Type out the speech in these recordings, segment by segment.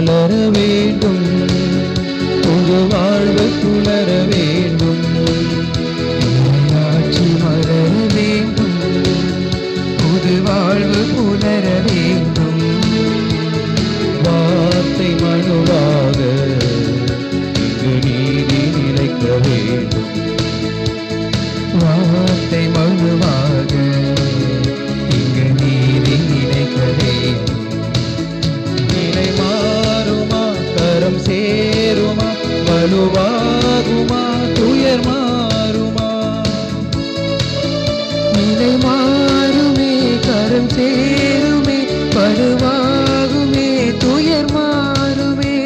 மலர வேண்டும், புது வாழ்வு புலர வேண்டும். இறையாட்சி மலர வேண்டும், புது வாழ்வு புலர வேண்டும். வார்த்தை மனுவாக இங்கு நீதி நிலைக்க வேண்டும். வார்த்தை மனுவாக இங்கு நீதி நிலைக்க வேண்டும். நிலை மாறுமா, கரம் சேருமா, வலுவாகுமா, துயர் மாறுமா. நிலை மாறுமே, கரம் சேருமே, வலுவாகுமே, துயர் மாறுமே.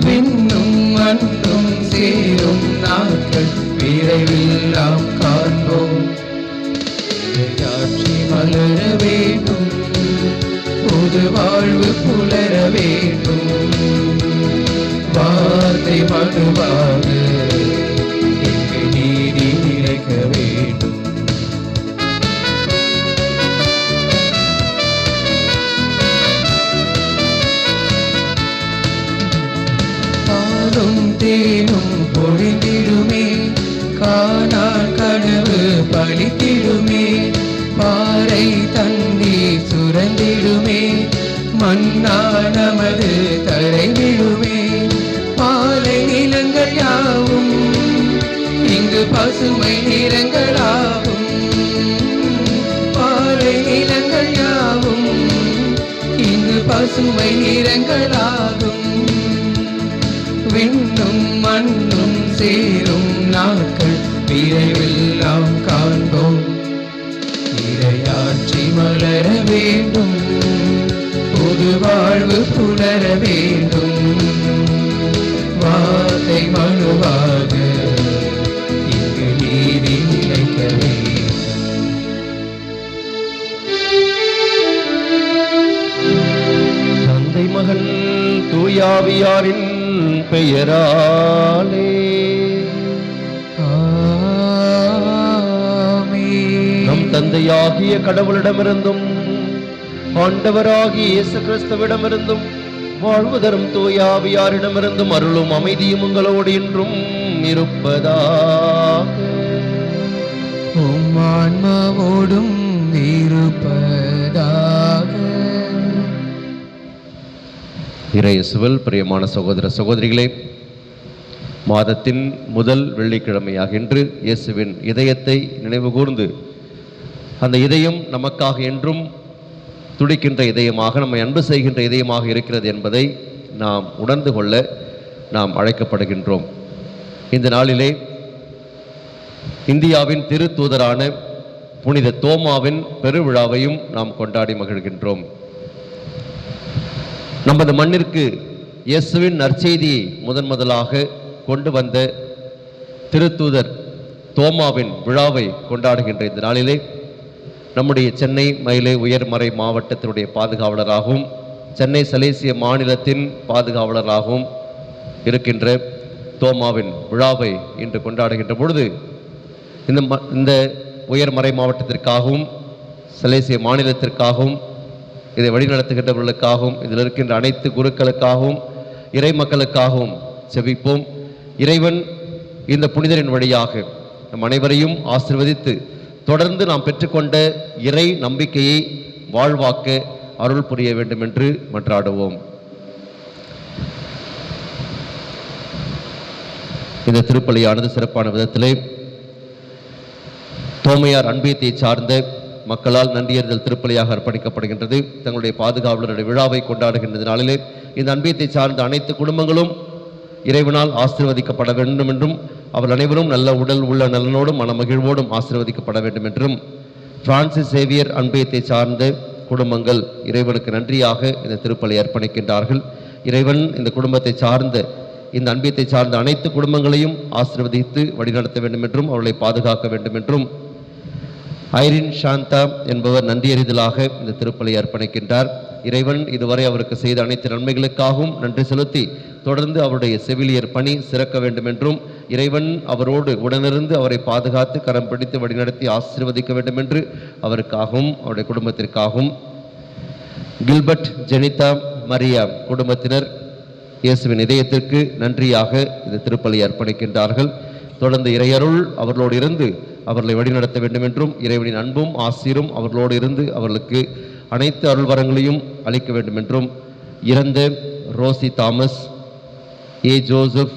விண்ணும் மண்ணும் சேரும் நாட்கள் விரைவில் நாம் காண்போம். இறையாட்சி மலர வேண்டும், புது வாழ்வு புலர வேண்டும். வார்த்தை மனுவாக இங்கு நீதி நிலைக்க வேண்டும். பாலும் தேனும் பொழிந்திடுமே, காணான் கனவு பலித்திடுமே. பாறை தண்ணீர் சுரந்திடுமே, மன்னா நமது தரை விடுமே. பாலை நிலங்கள் யாவும் இங்கு பசுமை நிறங்களாகும். பாலை நிலங்கள் யாவும் இங்கு பசுமை நிறங்களாகும். விண்ணும் மண்ணும் சேரும் நாட்கள் விரைவில் நாம் காண்போம். இறையாட்சி மலர வேண்டும், புது வாழ்வு புலர வேண்டும். வார்த்தை மனுவாக இங்கு நீதி நிலைக்க வேண்டும். தந்தை மகன் தூயாவியாரின் பெயராலே நம் தந்தையாகிய கடவுளிடமிருந்தும் ஆண்டவராகிய இயேசு கிறிஸ்துவிடமிருந்தும் வாழ்வு தரும் தூயாவியாரிடமிருந்தும் அருளும் அமைதியும் உங்களோடு இன்றும் இருப்பதாக. உம் ஆன்மாவோடும் இருப்பதாக. இறையேசுவில் பிரியமான சகோதர சகோதரிகளே, மாதத்தின் முதல் வெள்ளிக்கிழமையாக இன்று இயேசுவின் இதயத்தை நினைவு கூர்ந்து, அந்த இதயம் நமக்காக என்றும் துடிக்கின்ற இதயமாக, நம்மை அன்பு செய்கின்ற இதயமாக இருக்கிறது என்பதை நாம் உணர்ந்து கொள்ள நாம் அழைக்கப்படுகின்றோம். இந்த நாளிலே இந்தியாவின் திருத்தூதரான புனித தோமாவின் பெருவிழாவையும் நாம் கொண்டாடி மகிழ்கின்றோம். நமது மண்ணிற்கு இயேசுவின் நற்செய்தியை முதலாக கொண்டு வந்த திருத்தூதர் தோமாவின் விழாவை கொண்டாடுகின்ற இந்த நாளிலே நம்முடைய சென்னை மயிலை உயர்மறை மாவட்டத்தினுடைய பாதுகாவலராகவும் சென்னை சலேசிய மாநிலத்தின் பாதுகாவலராகவும் இருக்கின்ற தோமாவின் விழாவை இன்று கொண்டாடுகின்ற பொழுது இந்த உயர்மறை மாவட்டத்திற்காகவும் சலேசிய மாநிலத்திற்காகவும் இதை வழிநடத்துகின்றவர்களுக்காகவும் இதில் இருக்கின்ற அனைத்து குருக்களுக்காகவும் இறை மக்களுக்காகவும் செபிப்போம். இறைவன் இந்த புனிதரின் வழியாக நம் அனைவரையும் ஆசீர்வதித்து தொடர்ந்து நாம் பெற்றுக்கொண்ட இறை நம்பிக்கையை வாழ்வாக்க அருள் புரிய வேண்டும் என்று மன்றாடுவோம். இந்த திருப்பலியானது சிறப்பான விதத்திலே தோமையார் அன்பியத்தை சார்ந்த மக்களால் நன்றியறிதல் திருப்பலியாக அர்ப்பணிக்கப்படுகின்றது. தங்களுடைய பாதுகாவலருடைய விழாவை கொண்டாடுகின்ற நாளிலே இந்த அன்பியத்தை சார்ந்த அனைத்து குடும்பங்களும் இறைவனால் ஆசீர்வதிக்கப்பட வேண்டும் என்றும் அவர் அனைவரும் நல்ல உடல் உள்ள நலனோடும் மனமகிழ்வோடும் ஆசீர்வதிக்கப்பட வேண்டும் என்றும் பிரான்சிஸ் சேவியர் அன்பியத்தை சார்ந்த குடும்பங்கள் இறைவனுக்கு நன்றியாக இந்த திருப்பலி அர்ப்பணிக்கின்றார்கள். இறைவன் இந்த குடும்பத்தை சார்ந்த இந்த அன்பியத்தை சார்ந்த அனைத்து குடும்பங்களையும் ஆசீர்வதித்து வழிநடத்த வேண்டும் என்றும் அவர்களை பாதுகாக்க வேண்டும் என்றும் ஐரின் சாந்தா என்பவர் நன்றியறிதலாக இந்த திருப்பலி அர்ப்பணிக்கின்றார். இறைவன் இதுவரை அவருக்கு செய்த அனைத்து நன்மைகளுக்காகவும் நன்றி செலுத்தி தொடர்ந்து அவருடைய செவிலியர் பணி சிறக்க வேண்டும் என்றும் இறைவன் அவரோடு உடனிருந்து அவரை பாதுகாத்து கரம் பிடித்து வழிநடத்தி ஆசீர்வதிக்க வேண்டும் என்று அவருக்காகவும் அவருடைய குடும்பத்திற்காகவும் கில்பர்ட் ஜெனிதா மரியா குடும்பத்தினர் இயேசுவின் இதயத்திற்கு நன்றியாக இந்த திருப்பலி அர்ப்பணிக்கின்றார்கள். தொடர்ந்து இறையருள் அவர்களோடு இருந்து அவர்களை வழிநடத்த வேண்டும் என்றும் இறைவனின் அன்பும் ஆசீரும் அவர்களோடு இருந்து அவர்களுக்கு அனைத்து அருள்வரங்களையும் அளிக்க வேண்டும் என்றும் இறந்த ரோசி தாமஸ், ஏ ஜோசப்,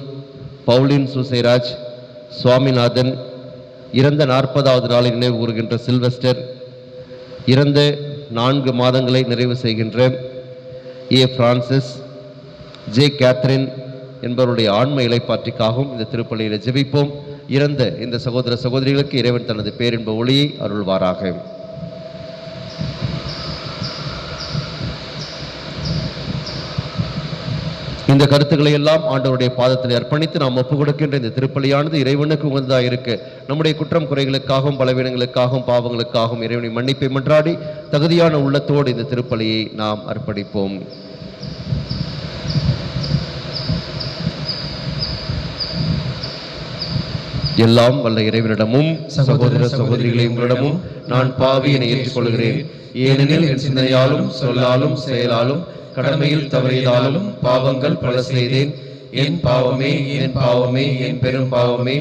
பவுலின் சுசேராஜ், சுவாமிநாதன், இறந்த 40வது நாளை நினைவு கூறுகின்ற சில்வஸ்டர், இறந்த 4 மாதங்களை நிறைவு செய்கின்ற ஏ பிரான்சிஸ், ஜே கேத்ரின் என்பவருடைய ஆன்ம இலைப்பாற்றிக்காகவும் இந்த திருப்பலியில் ஜெபிப்போம். இறந்த இந்த சகோதர சகோதரிகளுக்கு இறைவன் தனது பேரின்ப ஒளியை அருள்வாராக. இந்த கருத்துக்களை எல்லாம் ஆண்டவருடைய பாதத்தில் அர்ப்பணித்து நாம் ஒப்புக் கொடுக்கின்ற இந்த திருப்பலியானது இறைவனுக்கு உகந்ததாக இருக்க நம்முடைய குற்றம் குறைகளுக்காகவும் பலவீனங்களுக்காகவும் பாவங்களுக்காகவும் இறைவனை மன்னிப்பை மன்றாடி தகுதியான உள்ளத்தோடு இந்த திருப்பலியை நாம் அர்ப்பணிப்போம். எல்லாம் வல்ல இறைவனிடமும் சகோதர சகோதரிகளை உங்களிடமும் நான் பாவியினை ஏற்றுக்கொள்கிறேன். ஏனெனில் என் சிந்தனையாலும் சொல்லாலும் செயலாலும் கடமையில் தவறியதாலும் பாவங்கள் பல செய்தேன். என் பாவமே என் பாவமே என் பெரும் பாவமே.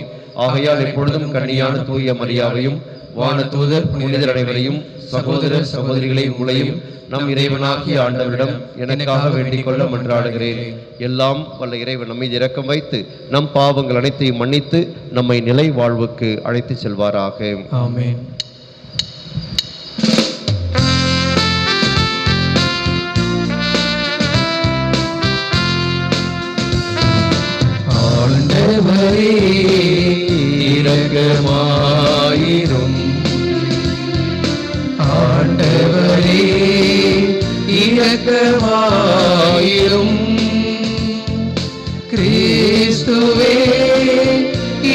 ஆகையால் எப்பொழுதும் கன்னியான தூய மரியாவையும் வானதூதர் புனிதர் அனைவரையும் சகோதர சகோதரிகளை உங்களையும் நம் இறைவனாகிய ஆண்டவரிடம் எனக்காக வேண்டிக் கொள்ள மன்றாடுகிறேன். எல்லாம் வல்ல இறைவன் நம்மை இரக்கம் வைத்து நம் பாவங்கள் அனைத்தையும் மன்னித்து நம்மை நிலை வாழ்வுக்கு அழைத்து செல்வாராக. ஆமென். ஆண்டவரே இரக்கமாயிரும். ஆண்டவரே இரக்கமாயிரும். கிறிஸ்துவே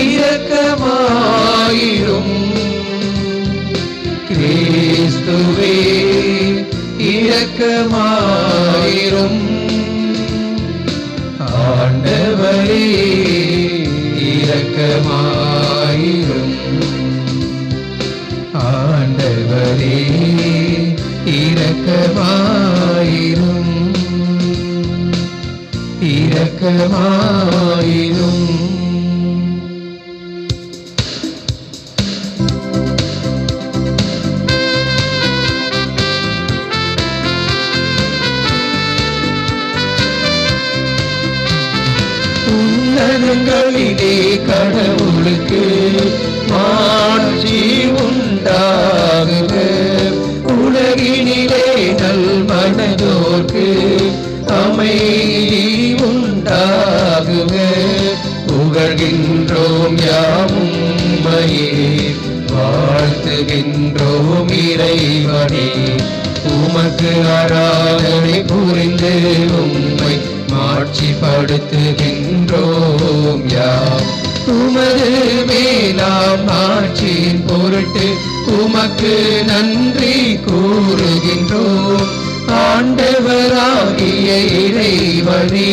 இரக்கமாயிரும். கிறிஸ்துவே இரக்கமாயிரும். ஆண்டவரே இரக்கமாயிரும். ஆண்டவரே இரக்கமாயிரும். இரக்கமாயிரும். உன்னதங்களிலே கடவுளுக்கு மாட்சி உண்டாகுக. உலகினிலே நல் மனதோர்க்கு அமைதி உண்டாகுக. புகழ்கின்றோம் யாவும் உம்மையே, வாழ்த்துகின்றோம் இறைவனே. உமக்கு ஆராதனை புரிந்து உம்மை மாட்சிப்படுத்துகின்றோம் யாம். உமது மேலாம் ஆட்சியின் பொருட்டு உமக்கு நன்றி கூறுகின்றோம். ஆண்டவராகிய இறைவனே,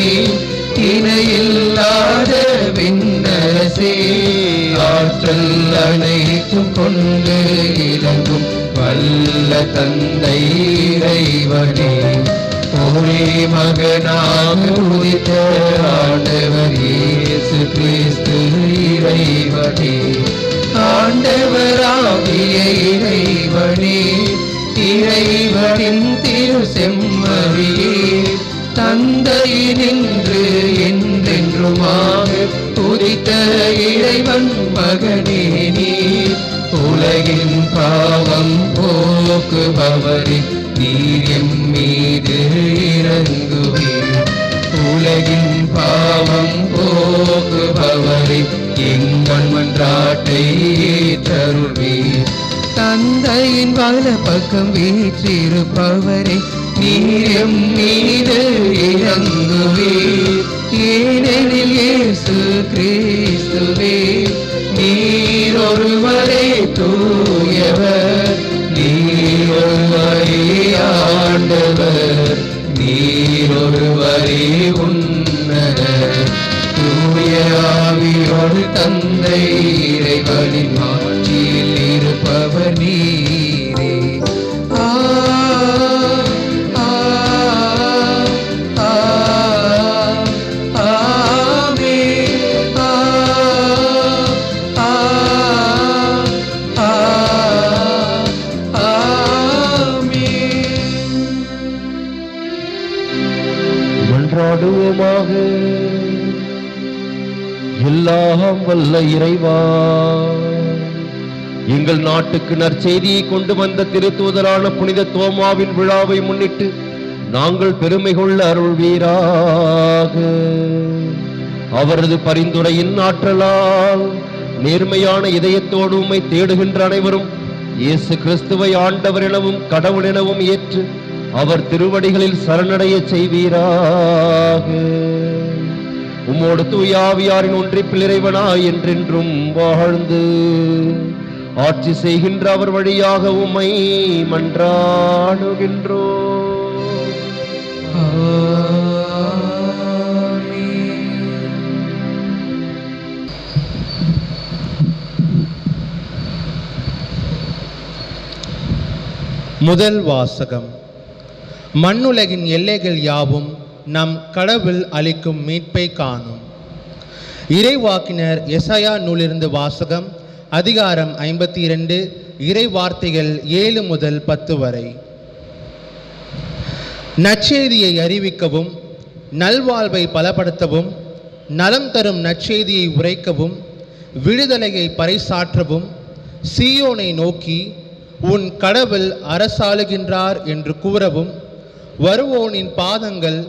இணையில்லாத விண்ணரசே, ஆற்றல் அனைத்தும் கொண்டு இலங்கும் வல்ல தந்தை இறைவனே, ஒரே மகனாக உதித்த ஆண்டவர் இயேசு கிறிஸ்து இறைவனே, ஆண்டவராகிய இறைவனே, இறைவனின் திரு செம்மறியே, தந்தையினின்று என்றென்றுமாக உதித்த இறைவன் மகனே நீர், உலகின் பாவம் போக்குபவரே நீர் எம் மீது இறங்குவீர். உலகின் பாவம் போக்குபவரே எங்கள் மன்றாட்டை ஏற்றருள்வீர். தந்தையின் வல பக்கம் வீற்றிருப்பவரே நீர் எம் மீது இறங்குவீர். ஏனெனில் இயேசு கிறிஸ்துவே நீர் ஒருவரே தூயவர், நீர் ஒருவரே ஆண்டவர், நீர் ஒருவரே உன்னதர். தூய ஆவியோடு தந்தை இறைவனின் ஆட்சியில் இருப்பவர் நீரே. ஆ ஆ ஆ மன்றாடுவோமாக. எல்லாம் வல்ல இறைவா, எங்கள் நாட்டுக்கு நற்செய்தியை கொண்டு வந்த திருத்தூதரான புனித தோமாவின் விழாவை முன்னிட்டு நாங்கள் பெருமை கொள்ள அருள்வீராக. அவரது பரிந்துரையின் ஆற்றலால் நேர்மையான இதயத்தோடு உம்மை தேடுகின்ற அனைவரும் இயேசு கிறிஸ்துவை ஆண்டவர் எனவும் கடவுள் எனவும் ஏற்று அவர் திருவடிகளில் சரணடைய செய்வீராக. உம்மோடு தூய ஆவியாரின் ஒன்றிப்பில் இறைவனாய் என்றென்றும் வாழ்ந்து ஆட்சி செய்கின்ற அவர் வழியாக உம்மை மன்றாடுகின்றோம். முதல் வாசகம். மண்ணுலகின் எல்லைகள் யாவும் நம் கடவுள் அளிக்கும் மீட்பை காணும். இறைவாக்கினர் எசாயா நூலிருந்து வாசகம். அதிகாரம் 52, இறை வார்த்தைகள் 7 முதல் 10 வரை. நற்செய்தியை அறிவிக்கவும், நல்வாழ்வை பலப்படுத்தவும், நலம் தரும் நற்செய்தியை உரைக்கவும், விடுதலையை பறைசாற்றவும், சீயோனை நோக்கி உன் கடவுள் அரசாளுகின்றார் என்று கூறவும், வருவோனின் பாதங்கள்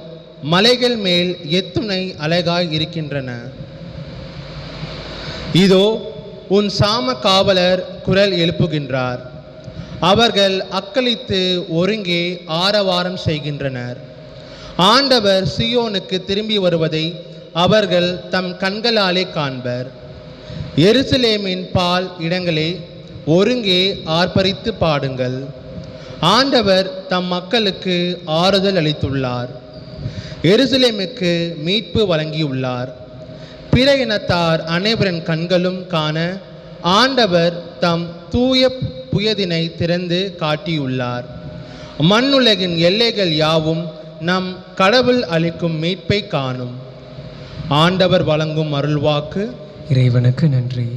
மலைகள் மேல் எத்துணை அழகாய் இருக்கின்றன. இதோ உன் சாம காவலர் குரல் எழுப்புகின்றார். அவர்கள் அக்களித்து ஒருங்கே ஆரவாரம் செய்கின்றனர். ஆண்டவர் சீயோனுக்கு திரும்பி வருவதை அவர்கள் தம் கண்களாலே காண்பர். எருசலேமின் பால் இடங்களே, ஒருங்கே ஆர்ப்பரித்து பாடுங்கள். ஆண்டவர் தம் மக்களுக்கு ஆறுதல் அளித்துள்ளார். எருசலேமுக்கு மீட்பு வழங்கியுள்ளார். பிற இனத்தார் அனைவரின் கண்களும் காண ஆண்டவர் தம் தூய புயதினை திறந்து காட்டியுள்ளார். மண்ணுலகின் எல்லைகள் யாவும் நம் கடவுள் அளிக்கும் மீட்பை காணும். ஆண்டவர் வழங்கும் அருள்வாக்கு. இறைவனுக்கு நன்றி.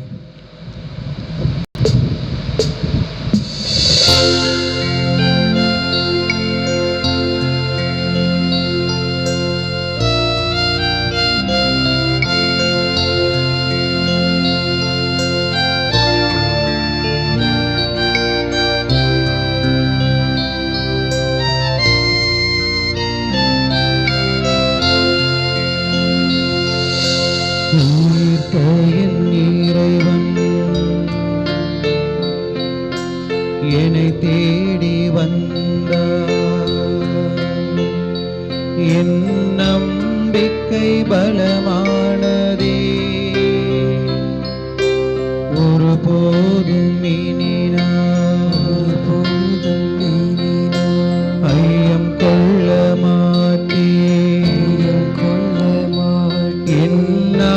இறைவன் என்னை தேடி வந்தார். என் நம்பிக்கை பலமானதே, ஒருபோதும் ஐயம் கொள்ள மாட்டேன். என்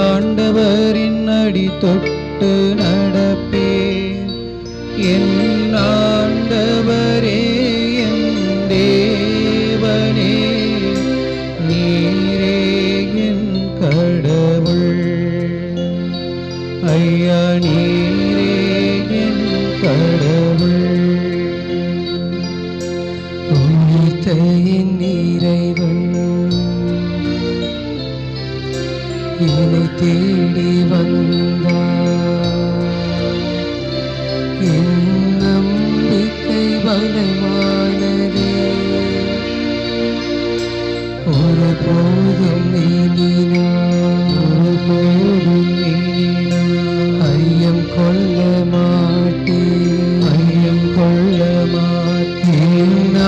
ஆண்டவரின் அடி தொட்டு நடப்பேன். என் ஆண்டவரே, என் தேவனே, நீரே என் கடவுள். ஐயா, நீரே என் கடவுள். உயிர்த்தெழுந்த இறைவன் என்னை தேடி வந்தார். என் நம்பிக்கை பலமானதே, ஒருபோதும் ஐயம் கொள்ள மாட்டேன்.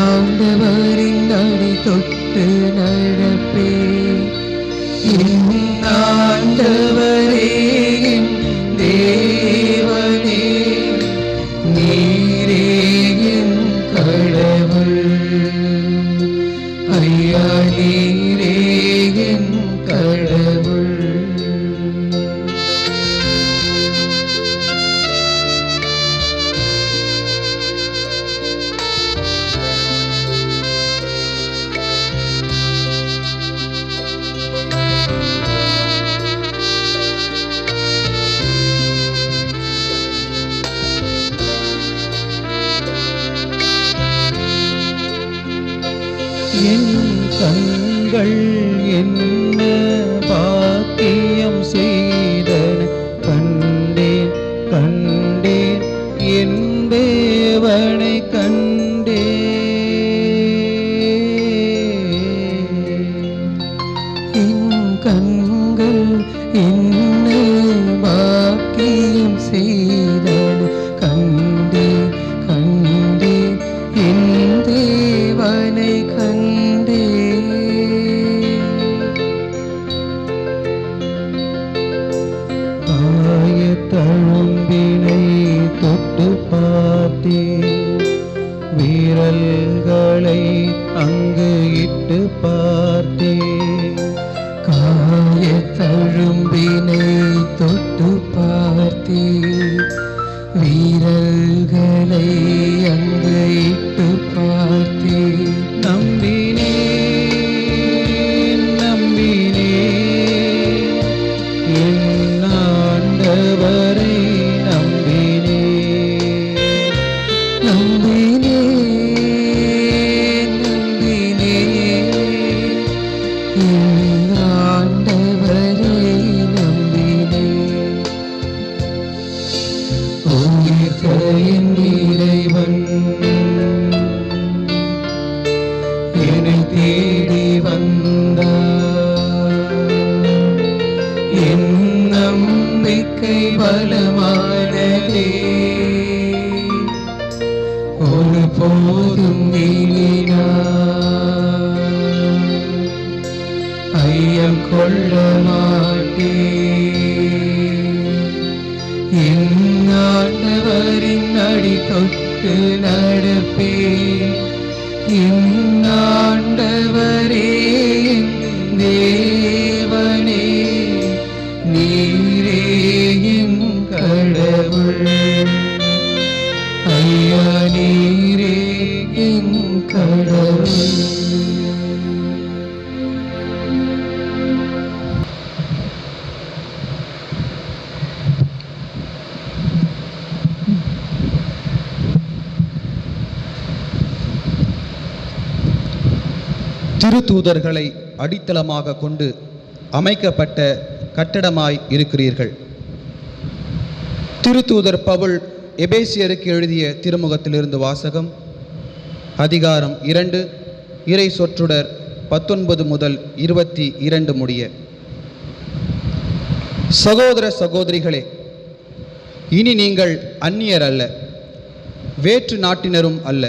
ஆண்டவரின் அடி தொட்டு நடப்பேன். என் ஆண்டவரே, என் தேவனே, நீரே என் கடவுள். ஐயா, நீரே என் கடவுள். என் கண்கள் என்ன பாக்கியம் செய்தன கண்டேன் கண்டேன் என் தேவனை கண்டேன். என் கண்கள் என்ன பாக்கியம் செய்தன கண்டேன் கண்டேன் என் தேவனை கண்டேன். ஆயத்தழும்பினை தொட்டு பார்த்தேன், வீரல்களை அங்கு இட்டு பார்த்தேன். காயத்தழும்பினை தொட்டு பார்த்தேன், வீரல்களை அங்கு இட்டு பார்த்தேன். நம்பினேன் நம்பினேன் என் ஆண்டவரை நம்பினேன். நம்பினேன் நம்பினேன் என் ஆண்டவரை நம்பினேன். உயிர்த்த என் இறைவன் என்னை தேடி வந்தார். என் நம்பிக்கை பலமானதே, ஒரு போதும் வீணினார். ஐயம் கொள்ள மாட்டேன், என் ஆண்டவரின் அடி தொட்டு நடப்பேன். என் ஆண்டவரே என் தேவனே, நீரே என் கடவுள். ஐயா நீரே என் கடவுள். திருத்தூதர்களை அடித்தளமாக கொண்டு அமைக்கப்பட்ட கட்டடமாய் இருக்கிறீர்கள். திருத்தூதர் பவுல் எபேசியருக்கு எழுதிய திருமுகத்திலிருந்து வாசகம். அதிகாரம் 2, இறை சொற்றொடர் 19 முதல் 22 முடிய. சகோதர சகோதரிகளே, இனி நீங்கள் அந்நியர் அல்ல, வேற்று நாட்டினரும் அல்ல,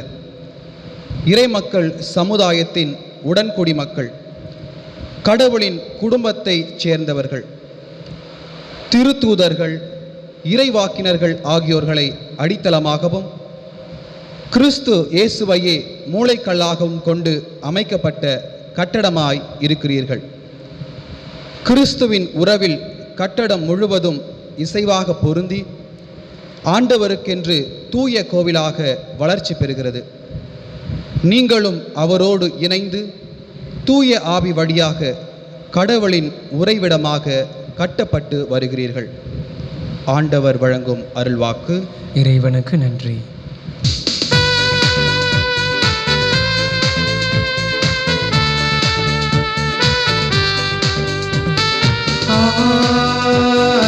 இறைமக்கள் சமுதாயத்தின் உடன்குடி மக்கள், கடவுளின் குடும்பத்தைச் சேர்ந்தவர்கள், திருத்தூதர்கள், இறைவாக்கினர்கள் ஆகியோர்களை அடித்தளமாகவும் கிறிஸ்து இயேசுவையே மூளைக்கல்லாகவும் கொண்டு அமைக்கப்பட்ட கட்டடமாய் இருக்கிறீர்கள். கிறிஸ்துவின் உறவில் கட்டடம் முழுவதும் இசைவாக பொருந்தி ஆண்டவருக்கென்று தூய கோவிலாக வளர்ச்சி பெறுகிறது. நீங்களும் அவரோடு இணைந்து தூய ஆவி வழியாக கடவுளின் உறைவிடமாக கட்டப்பட்டு வருகிறீர்கள். ஆண்டவர் வழங்கும் அருள்வாக்கு. இறைவனுக்கு நன்றி.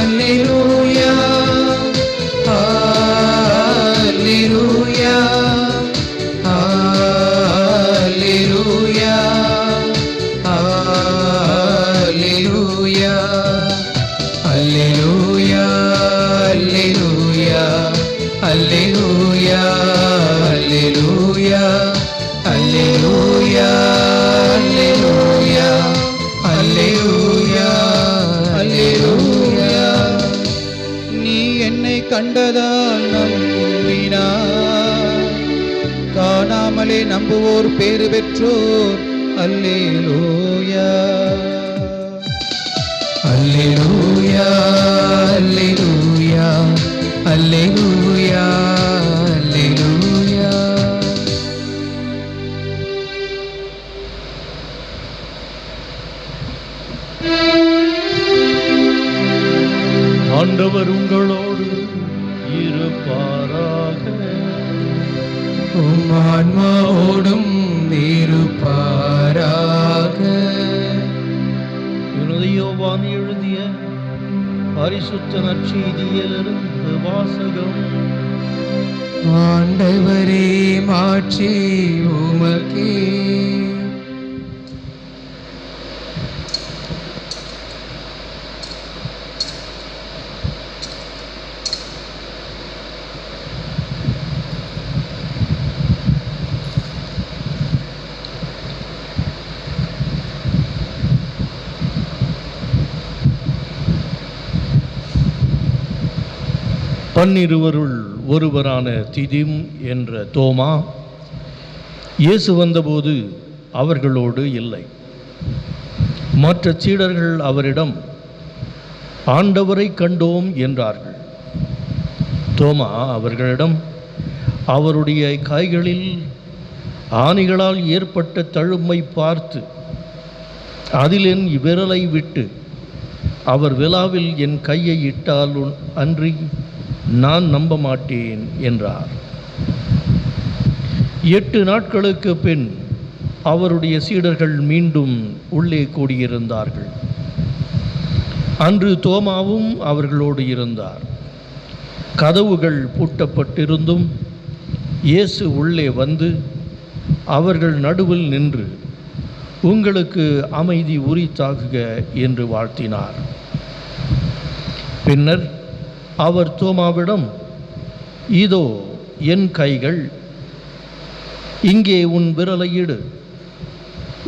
Alleluia, Alleluia, Alleluia, Alleluia, Alleluia, Alleluia, Alleluia, Alleluia, Alleluia, Alleluia, Alleluia. நீ என்னை கண்டதால் நம்பினார், காணாமலே நம்புவோர் பேறு பெற்றோர். அல்லேலூயா, Alleluia, Alleluia, Alleluia, Alleluia. ஆண்டவர் உங்களோடு இருப்பாராக. உம் ஆன்மாவோடும் இருப்பாராக. பரிசுத்த நற்செய்தியிலிருந்து வாசகம். ஆண்டவரே மாட்சி உமக்கே. பன்னிருவருள் ஒருவரான திதிம் என்ற தோமா இயேசு வந்தபோது அவர்களோடு இல்லை. மற்ற சீடர்கள் அவரிடம், ஆண்டவரை கண்டோம் என்றார்கள். தோமா அவர்களிடம், அவருடைய கைகளில் ஆணிகளால் ஏற்பட்ட தழும்பை பார்த்து அதில் என் விரலை விட்டு அவர் விலாவில் என் கையை இட்டால் அன்றி நான் நம்ப மாட்டேன் என்றார். 8 நாட்களுக்கு பின் அவருடைய சீடர்கள் மீண்டும் உள்ளே கூடியிருந்தார்கள். அன்று தோமாவும் அவர்களோடு இருந்தார். கதவுகள் பூட்டப்பட்டிருந்தும் இயேசு உள்ளே வந்து அவர்கள் நடுவில் நின்று, உங்களுக்கு அமைதி உரித்தாகுக என்று வாழ்த்தினார். பின்னர் அவர் தோமாவிடம், இதோ என் கைகள், இங்கே உன் விரலை இடு,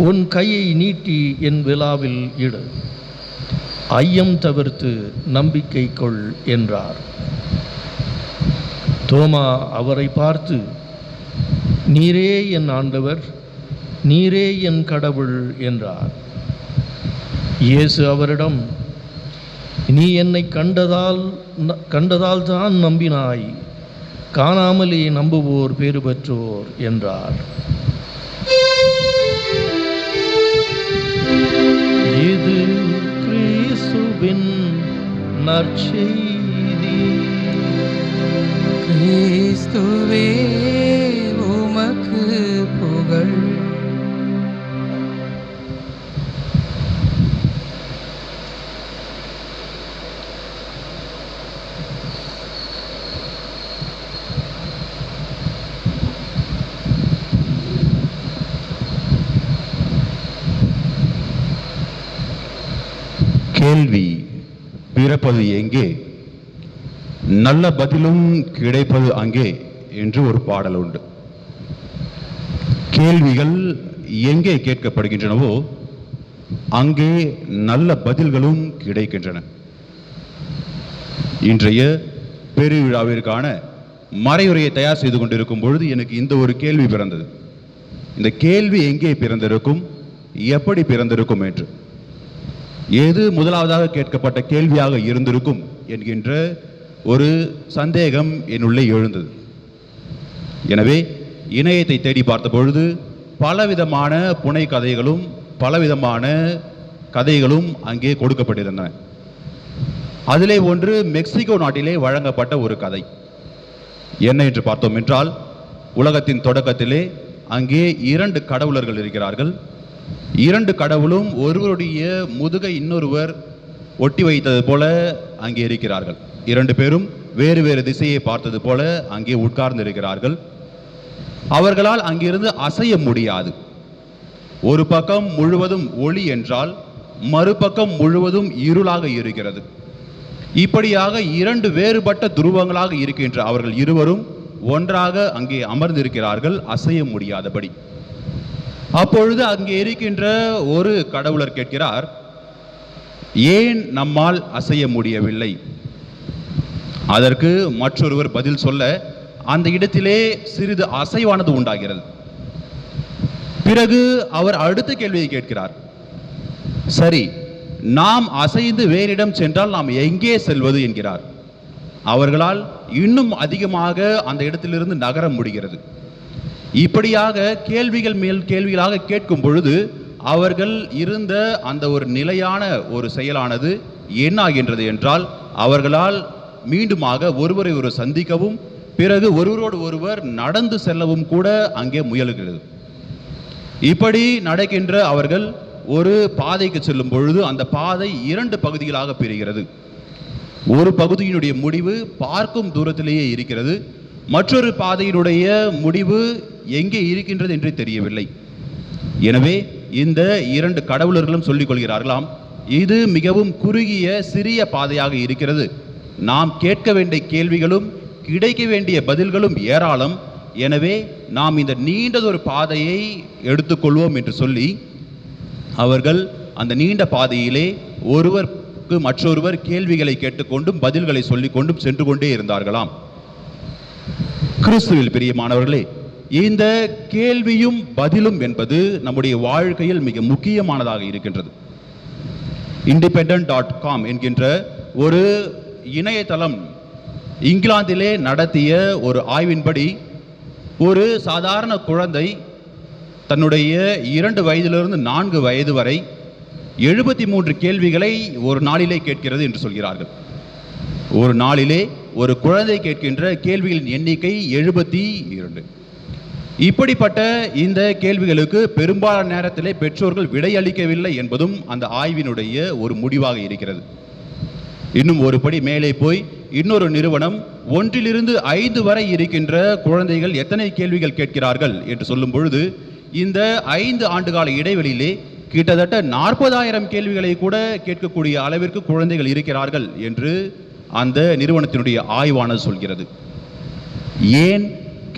உன் கையை நீட்டி என் விலாவில் இடு, ஐயம் தவிர்த்து நம்பிக்கை கொள் என்றார். தோமா அவரை பார்த்து, நீரே என் ஆண்டவர், நீரே என் கடவுள் என்றார். இயேசு அவரிடம், நீ என்னை கண்டதால் தான் நம்பினாய், காணாமலே நம்புவோர் பேறு பெற்றோர் என்றார். இது கிறிஸ்துவின் நற்செய்தி. கிறிஸ்துவே உமக்கு புகழ். கேள்வி பிறப்பது எங்கே, நல்ல பதிலும் கிடைப்பது அங்கே என்று ஒரு பாடல் உண்டு. கேள்விகள் எங்கே கேட்கப்படுகின்றனவோ அங்கே நல்ல பதில்களும் கிடைக்கின்றன. இன்றைய பெருவிழாவிற்கான மறையுரையை தயார் செய்து கொண்டிருக்கும் பொழுது எனக்கு இந்த ஒரு கேள்வி பிறந்தது. இந்த கேள்வி எங்கே பிறந்திருக்கும், எப்படி பிறந்திருக்கும் என்று, எது முதலாவதாக கேட்கப்பட்ட கேள்வியாக இருந்திருக்கும் என்கின்ற ஒரு சந்தேகம் என்னுள்ளே எழுந்தது. எனவே இணையத்தை தேடி பார்த்த பொழுது பலவிதமான புனை கதைகளும் பலவிதமான கதைகளும் அங்கே கொடுக்கப்பட்டிருந்தன. அதிலே ஒன்று மெக்சிகோ நாட்டிலே வழங்கப்பட்ட ஒரு கதை. என்ன என்று பார்த்தோம் என்றால், உலகத்தின் தொடக்கத்திலே அங்கே 2 கடவுளர்கள் இருக்கிறார்கள். 2 கடவுளும் ஒருவருடைய முதுகை இன்னொருவர் ஒட்டி வைத்தது போல அங்கே இருக்கிறார்கள். 2 பேரும் வேறு வேறு திசையை பார்த்தது போல அங்கே உட்கார்ந்து இருக்கிறார்கள். அவர்களால் அங்கிருந்து அசைய முடியாது. ஒரு பக்கம் முழுவதும் ஒளி என்றால் மறுபக்கம் முழுவதும் இருளாக இருக்கிறது. இப்படியாக 2 வேறுபட்ட துருவங்களாக இருக்கின்ற அவர்கள் இருவரும் ஒன்றாக அங்கே அமர்ந்திருக்கிறார்கள், அசைய முடியாதபடி. அப்பொழுது அங்கே இருக்கின்ற ஒரு கடவுளர் கேட்கிறார், ஏன் நம்மால் அசைய முடியவில்லை? அதற்கு மற்றொருவர் பதில் சொல்ல அந்த இடத்திலே சிறிது அசைவானது உண்டாகிறது. பிறகு அவர் அடுத்த கேள்வியை கேட்கிறார், சரி, நாம் அசைந்து வேறிடம் சென்றால் நாம் எங்கே செல்வது என்கிறார். அவர்களால் இன்னும் அதிகமாக அந்த இடத்திலிருந்து நகர முடிகிறது. இப்படியாக கேள்விகள் மேல் கேள்விகளாக கேட்கும் பொழுது அவர்கள் இருந்த அந்த ஒரு நிலையான ஒரு செயலானது என்ன ஆகின்றது என்றால், அவர்களால் மீண்டுமாக ஒருவரை ஒரு சந்திக்கவும் பிறகு ஒருவரோடு ஒருவர் நடந்து செல்லவும் கூட அங்கே முயலுகிறது. இப்படி நடக்கின்ற அவர்கள் ஒரு பாதைக்கு செல்லும் பொழுது அந்த பாதை 2 பகுதிகளாக பிரிகிறது. ஒரு பகுதியினுடைய முடிவு பார்க்கும் தூரத்திலேயே இருக்கிறது, மற்றொரு பாதையினுடைய முடிவு எங்கே இருக்கின்றது என்று தெரியவில்லை. எனவே இந்த இரண்டு கடவுளர்களும் சொல்லிக் கொள்கிறார்களாம், இது மிகவும் குறுகிய சிறிய பாதையாக இருக்கிறது, நாம் கேட்க வேண்டிய கேள்விகளும் கிடைக்க வேண்டிய பதில்களும் ஏராளம், எனவே நாம் இந்த நீண்டதொரு பாதையை எடுத்துக்கொள்வோம் என்று சொல்லி அவர்கள் அந்த நீண்ட பாதையிலே ஒருவருக்கு மற்றொருவர் கேள்விகளை கேட்டுக்கொண்டும் பதில்களை சொல்லிக்கொண்டும் சென்று கொண்டே இருந்தார்களாம். கிறிஸ்துவில் பிரியமானவர்களே, இந்த கேள்வியும் பதிலும் என்பது நம்முடைய வாழ்க்கையில் மிக முக்கியமானதாக இருக்கின்றது. independent.com என்கின்ற ஒரு இணையதளம் இங்கிலாந்திலே நடத்திய ஒரு ஆய்வின்படி ஒரு சாதாரண குழந்தை தன்னுடைய 2 வயதிலிருந்து 4 வயது வரை 73 கேள்விகளை ஒரு நாளிலே கேட்கிறது என்று சொல்கிறார்கள். ஒரு நாளிலே ஒரு குழந்தை கேட்கின்ற கேள்விகளின் எண்ணிக்கை 72. இப்படிப்பட்ட இந்த கேள்விகளுக்கு பெரும்பாலான நேரத்திலே பெற்றோர்கள் விடையளிக்கவில்லை என்பதும் அந்த ஆய்வினுடைய ஒரு முடிவாக இருக்கிறது. இன்னும் ஒரு படி மேலே போய் இன்னொரு நிறுவனம் 1 to 5 வரை இருக்கின்ற குழந்தைகள் எத்தனை கேள்விகள் கேட்கிறார்கள் என்று சொல்லும் பொழுது இந்த 5 ஆண்டுகால இடைவெளியிலே கிட்டத்தட்ட 40,000 கேள்விகளை கூட கேட்கக்கூடிய அளவிற்கு குழந்தைகள் இருக்கிறார்கள் என்று அந்த நிறுவனத்தினுடைய ஆய்வானது சொல்கிறது. ஏன்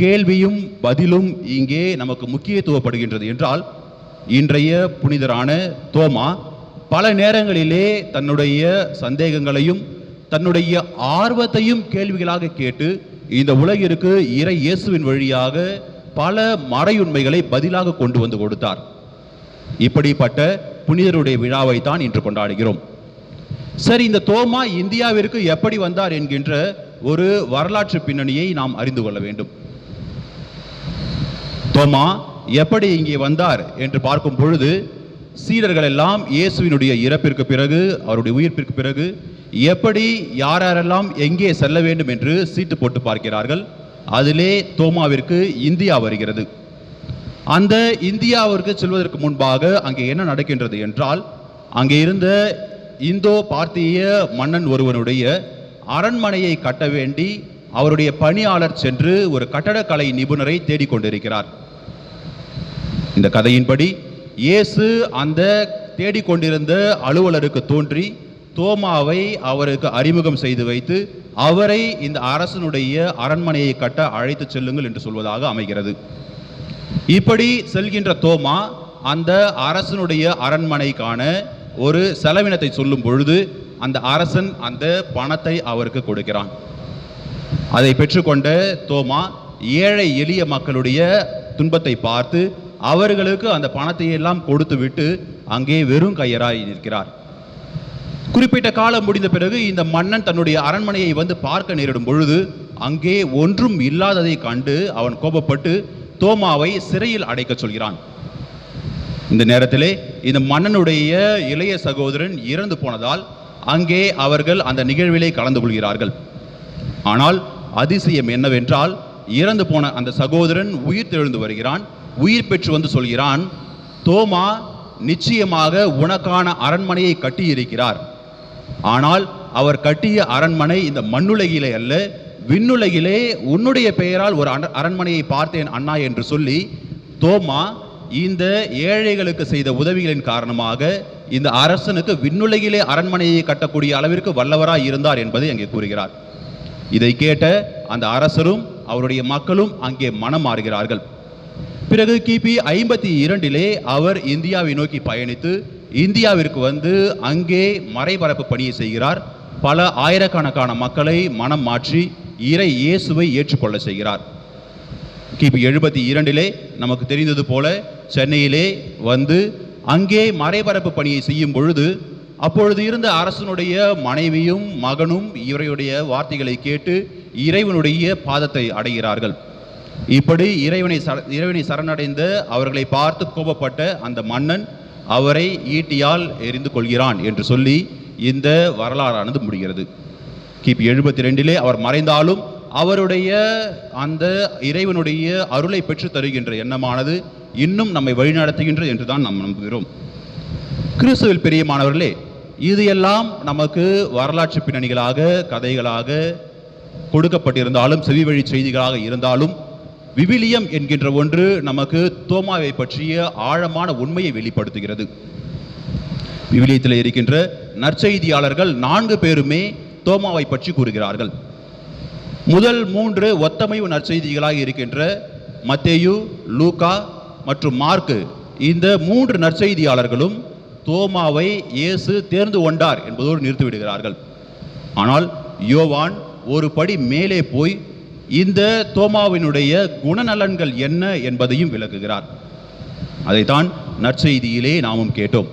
கேள்வியும் பதிலும் இங்கே நமக்கு முக்கியத்துவப்படுகின்றது என்றால், இன்றைய புனிதரான தோமா பல நேரங்களிலே தன்னுடைய சந்தேகங்களையும் தன்னுடைய ஆர்வத்தையும் கேள்விகளாக கேட்டு இந்த உலகிற்கு இறை இயேசுவின் வழியாக பல மறையுண்மைகளை பதிலாக கொண்டு வந்து கொடுத்தார். இப்படிப்பட்ட புனிதருடைய விழாவை தான் இன்று கொண்டாடுகிறோம். சரி, இந்த தோமா இந்தியாவிற்கு எப்படி வந்தார் என்கின்ற ஒரு வரலாற்று பின்னணியை நாம் அறிந்து கொள்ள வேண்டும். தோமா எப்படி இங்கே வந்தார் என்று பார்க்கும் பொழுது, சீடர்கள் எல்லாம் இயேசுவினுடைய இறப்பிற்கு பிறகு அவருடைய உயிர்ப்பிற்கு பிறகு எப்படி யாரெல்லாம் எங்கே செல்ல வேண்டும் என்று சீட்டு போட்டு பார்க்கிறார்கள். அதிலே தோமாவிற்கு இந்தியா வருகிறது. அந்த இந்தியாவிற்கு செல்வதற்கு முன்பாக அங்கே என்ன நடக்கின்றது என்றால், அங்கே இருந்த இந்தோ பார்த்திய மன்னன் ஒருவனுடைய அரண்மனையை கட்ட வேண்டி அவருடைய பணியாளர் சென்று ஒரு கட்டடக்கலை நிபுணரை தேடிக்கொண்டிருக்கிறார். இந்த கதையின்படி இயேசு அந்த தேடிக்கொண்டிருந்த அலுவலருக்கு தோன்றி தோமாவை அவருக்கு அறிமுகம் செய்து வைத்து அவரை இந்த அரசனுடைய அரண்மனையை கட்ட அழைத்து செல்லுங்கள் என்று சொல்வதாக அமைகிறது. இப்படி செல்கின்ற தோமா அந்த அரசனுடைய அரண்மனைக்கான ஒரு செலவினத்தை சொல்லும் பொழுது அந்த அரசன் அந்த பணத்தை அவருக்கு கொடுக்கிறான். அதை பெற்றுக்கொண்ட தோமா ஏழை எளிய மக்களுடைய துன்பத்தை பார்த்து அவர்களுக்கு அந்த பணத்தை எல்லாம் கொடுத்து விட்டு அங்கே வெறும் கையராய் நிற்கிறார். குறிப்பிட்ட காலம் முடிந்த பிறகு இந்த மன்னன் தன்னுடைய அரண்மனையை வந்து பார்க்க நேரிடும் பொழுது அங்கே ஒன்றும் இல்லாததை கண்டு அவன் கோபப்பட்டு தோமாவை சிறையில் அடைக்க சொல்கிறான். இந்த நேரத்திலே இந்த மன்னனுடைய இளைய சகோதரன் இறந்து போனதால் அங்கே அவர்கள் அந்த நிகழ்விலே கலந்து கொள்கிறார்கள். ஆனால் அதிசயம் என்னவென்றால், இறந்து போன அந்த சகோதரன் உயிர் தெழுந்து வருகிறான். உயிர் பெற்று வந்து சொல்கிறான், தோமா நிச்சயமாக உனக்கான அரண்மனையை கட்டியிருக்கிறார். ஆனால் அவர் கட்டிய அரண்மனை இந்த மண்ணுலகிலே அல்ல, விண்ணுலகிலே உன்னுடைய பெயரால் ஒரு அரண்மனையை பார்த்தேன் அண்ணா என்று சொல்லி தோமா இந்த ஏழைகளுக்கு செய்த உதவிகளின் காரணமாக இந்த அரசனுக்கு விண்ணுலகிலே அரண்மனையை கட்டக்கூடிய அளவிற்கு வல்லவராய் இருந்தார் என்பதை அங்கே கூறுகிறார். இதை கேட்ட அந்த அரசரும் அவருடைய மக்களும் அங்கே மனம் மாறுகிறார்கள். பிறகு கிபி 52 அவர் இந்தியாவை நோக்கி பயணித்து இந்தியாவிற்கு வந்து அங்கே மறைபரப்பு பணியை செய்கிறார். பல ஆயிரக்கணக்கான மக்களை மனம் மாற்றி இறை இயேசுவை ஏற்றுக்கொள்ள செய்கிறார். கிபி 72 நமக்கு தெரிந்தது போல சென்னையிலே வந்து அங்கே மறைபரப்பு பணியை செய்யும் பொழுது அப்பொழுது இருந்த அரசனுடைய மனைவியும் மகனும் இவருடைய வார்த்தைகளை கேட்டு இறைவனுடைய பாதத்தை அடைகிறார்கள். இப்படி இறைவனை சரணடைந்த அவர்களை பார்த்து கோபப்பட்ட அந்த மன்னன் அவரை ஈட்டியால் எரிந்து கொள்கிறான் என்று சொல்லி இந்த வரலாறானது முடிகிறது. கிபி 72 அவர் மறைந்தாலும் அவருடைய அந்த இறைவனுடைய அருளை பெற்று தருகின்ற எண்ணமானது இன்னும் நம்மை வழிநடத்துகின்றது என்றுதான் நாம் நம்புகிறோம். கிறிஸ்துவில் பிரியமானவர்களே, இது எல்லாம் நமக்கு வரலாற்று பின்னணிகளாக கதைகளாக கொடுக்கப்பட்டிருந்தாலும் செவி வழி செய்திகளாக இருந்தாலும் விவிலியம் என்கின்ற ஒன்று நமக்கு தோமாவை பற்றிய ஆழமான உண்மையை வெளிப்படுத்துகிறது. விவிலியத்தில் இருக்கின்ற நற்செய்தியாளர்கள் 4 பேருமே தோமாவை பற்றி கூறுகிறார்கள். முதல் 3 ஒத்தமைவு நற்செய்திகளாக இருக்கின்ற மத்தேயு, லூக்கா மற்றும் மார்க்கு, இந்த 3 நற்செய்தியாளர்களும் தோமாவை இயேசு தேர்ந்து கொண்டார் என்பதோடு நிறுத்திவிடுகிறார்கள். ஆனால் யோவான் ஒரு படி மேலே போய் இந்த தோமாவினுடைய குணநலன்கள் என்ன என்பதையும் விளக்குகிறார். அதைத்தான் நற்செய்தியிலே நாமும் கேட்டோம்.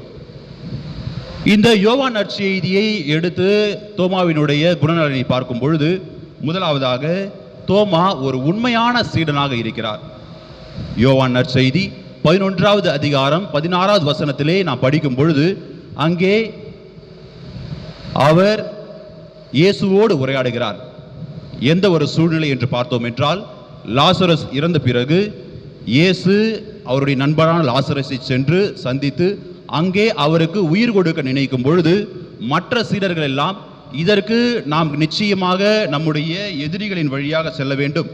இந்த யோவான் நற்செய்தியை எடுத்து தோமாவினுடைய குணநலனை பார்க்கும் பொழுது, முதலாவதாக தோமா ஒரு உண்மையான சீடனாக இருக்கிறார். யோவான் நற்செய்தி 11வது அதிகாரம் 16வது வசனத்திலே நாம் படிக்கும் பொழுது, அங்கே அவர் இயேசுவோடு உரையாடுகிறார். எந்த ஒரு சூழ்நிலை என்று பார்த்தோம் என்றால், லாசரஸ் இறந்த பிறகு இயேசு அவருடைய நண்பரான லாசரஸை சென்று சந்தித்து அங்கே அவருக்கு உயிர் கொடுக்க நினைக்கும் பொழுது, மற்ற சீடர்கள் எல்லாம் இதற்கு நாம் நிச்சயமாக நம்முடைய எதிரிகளின் வழியாக செல்ல வேண்டும்,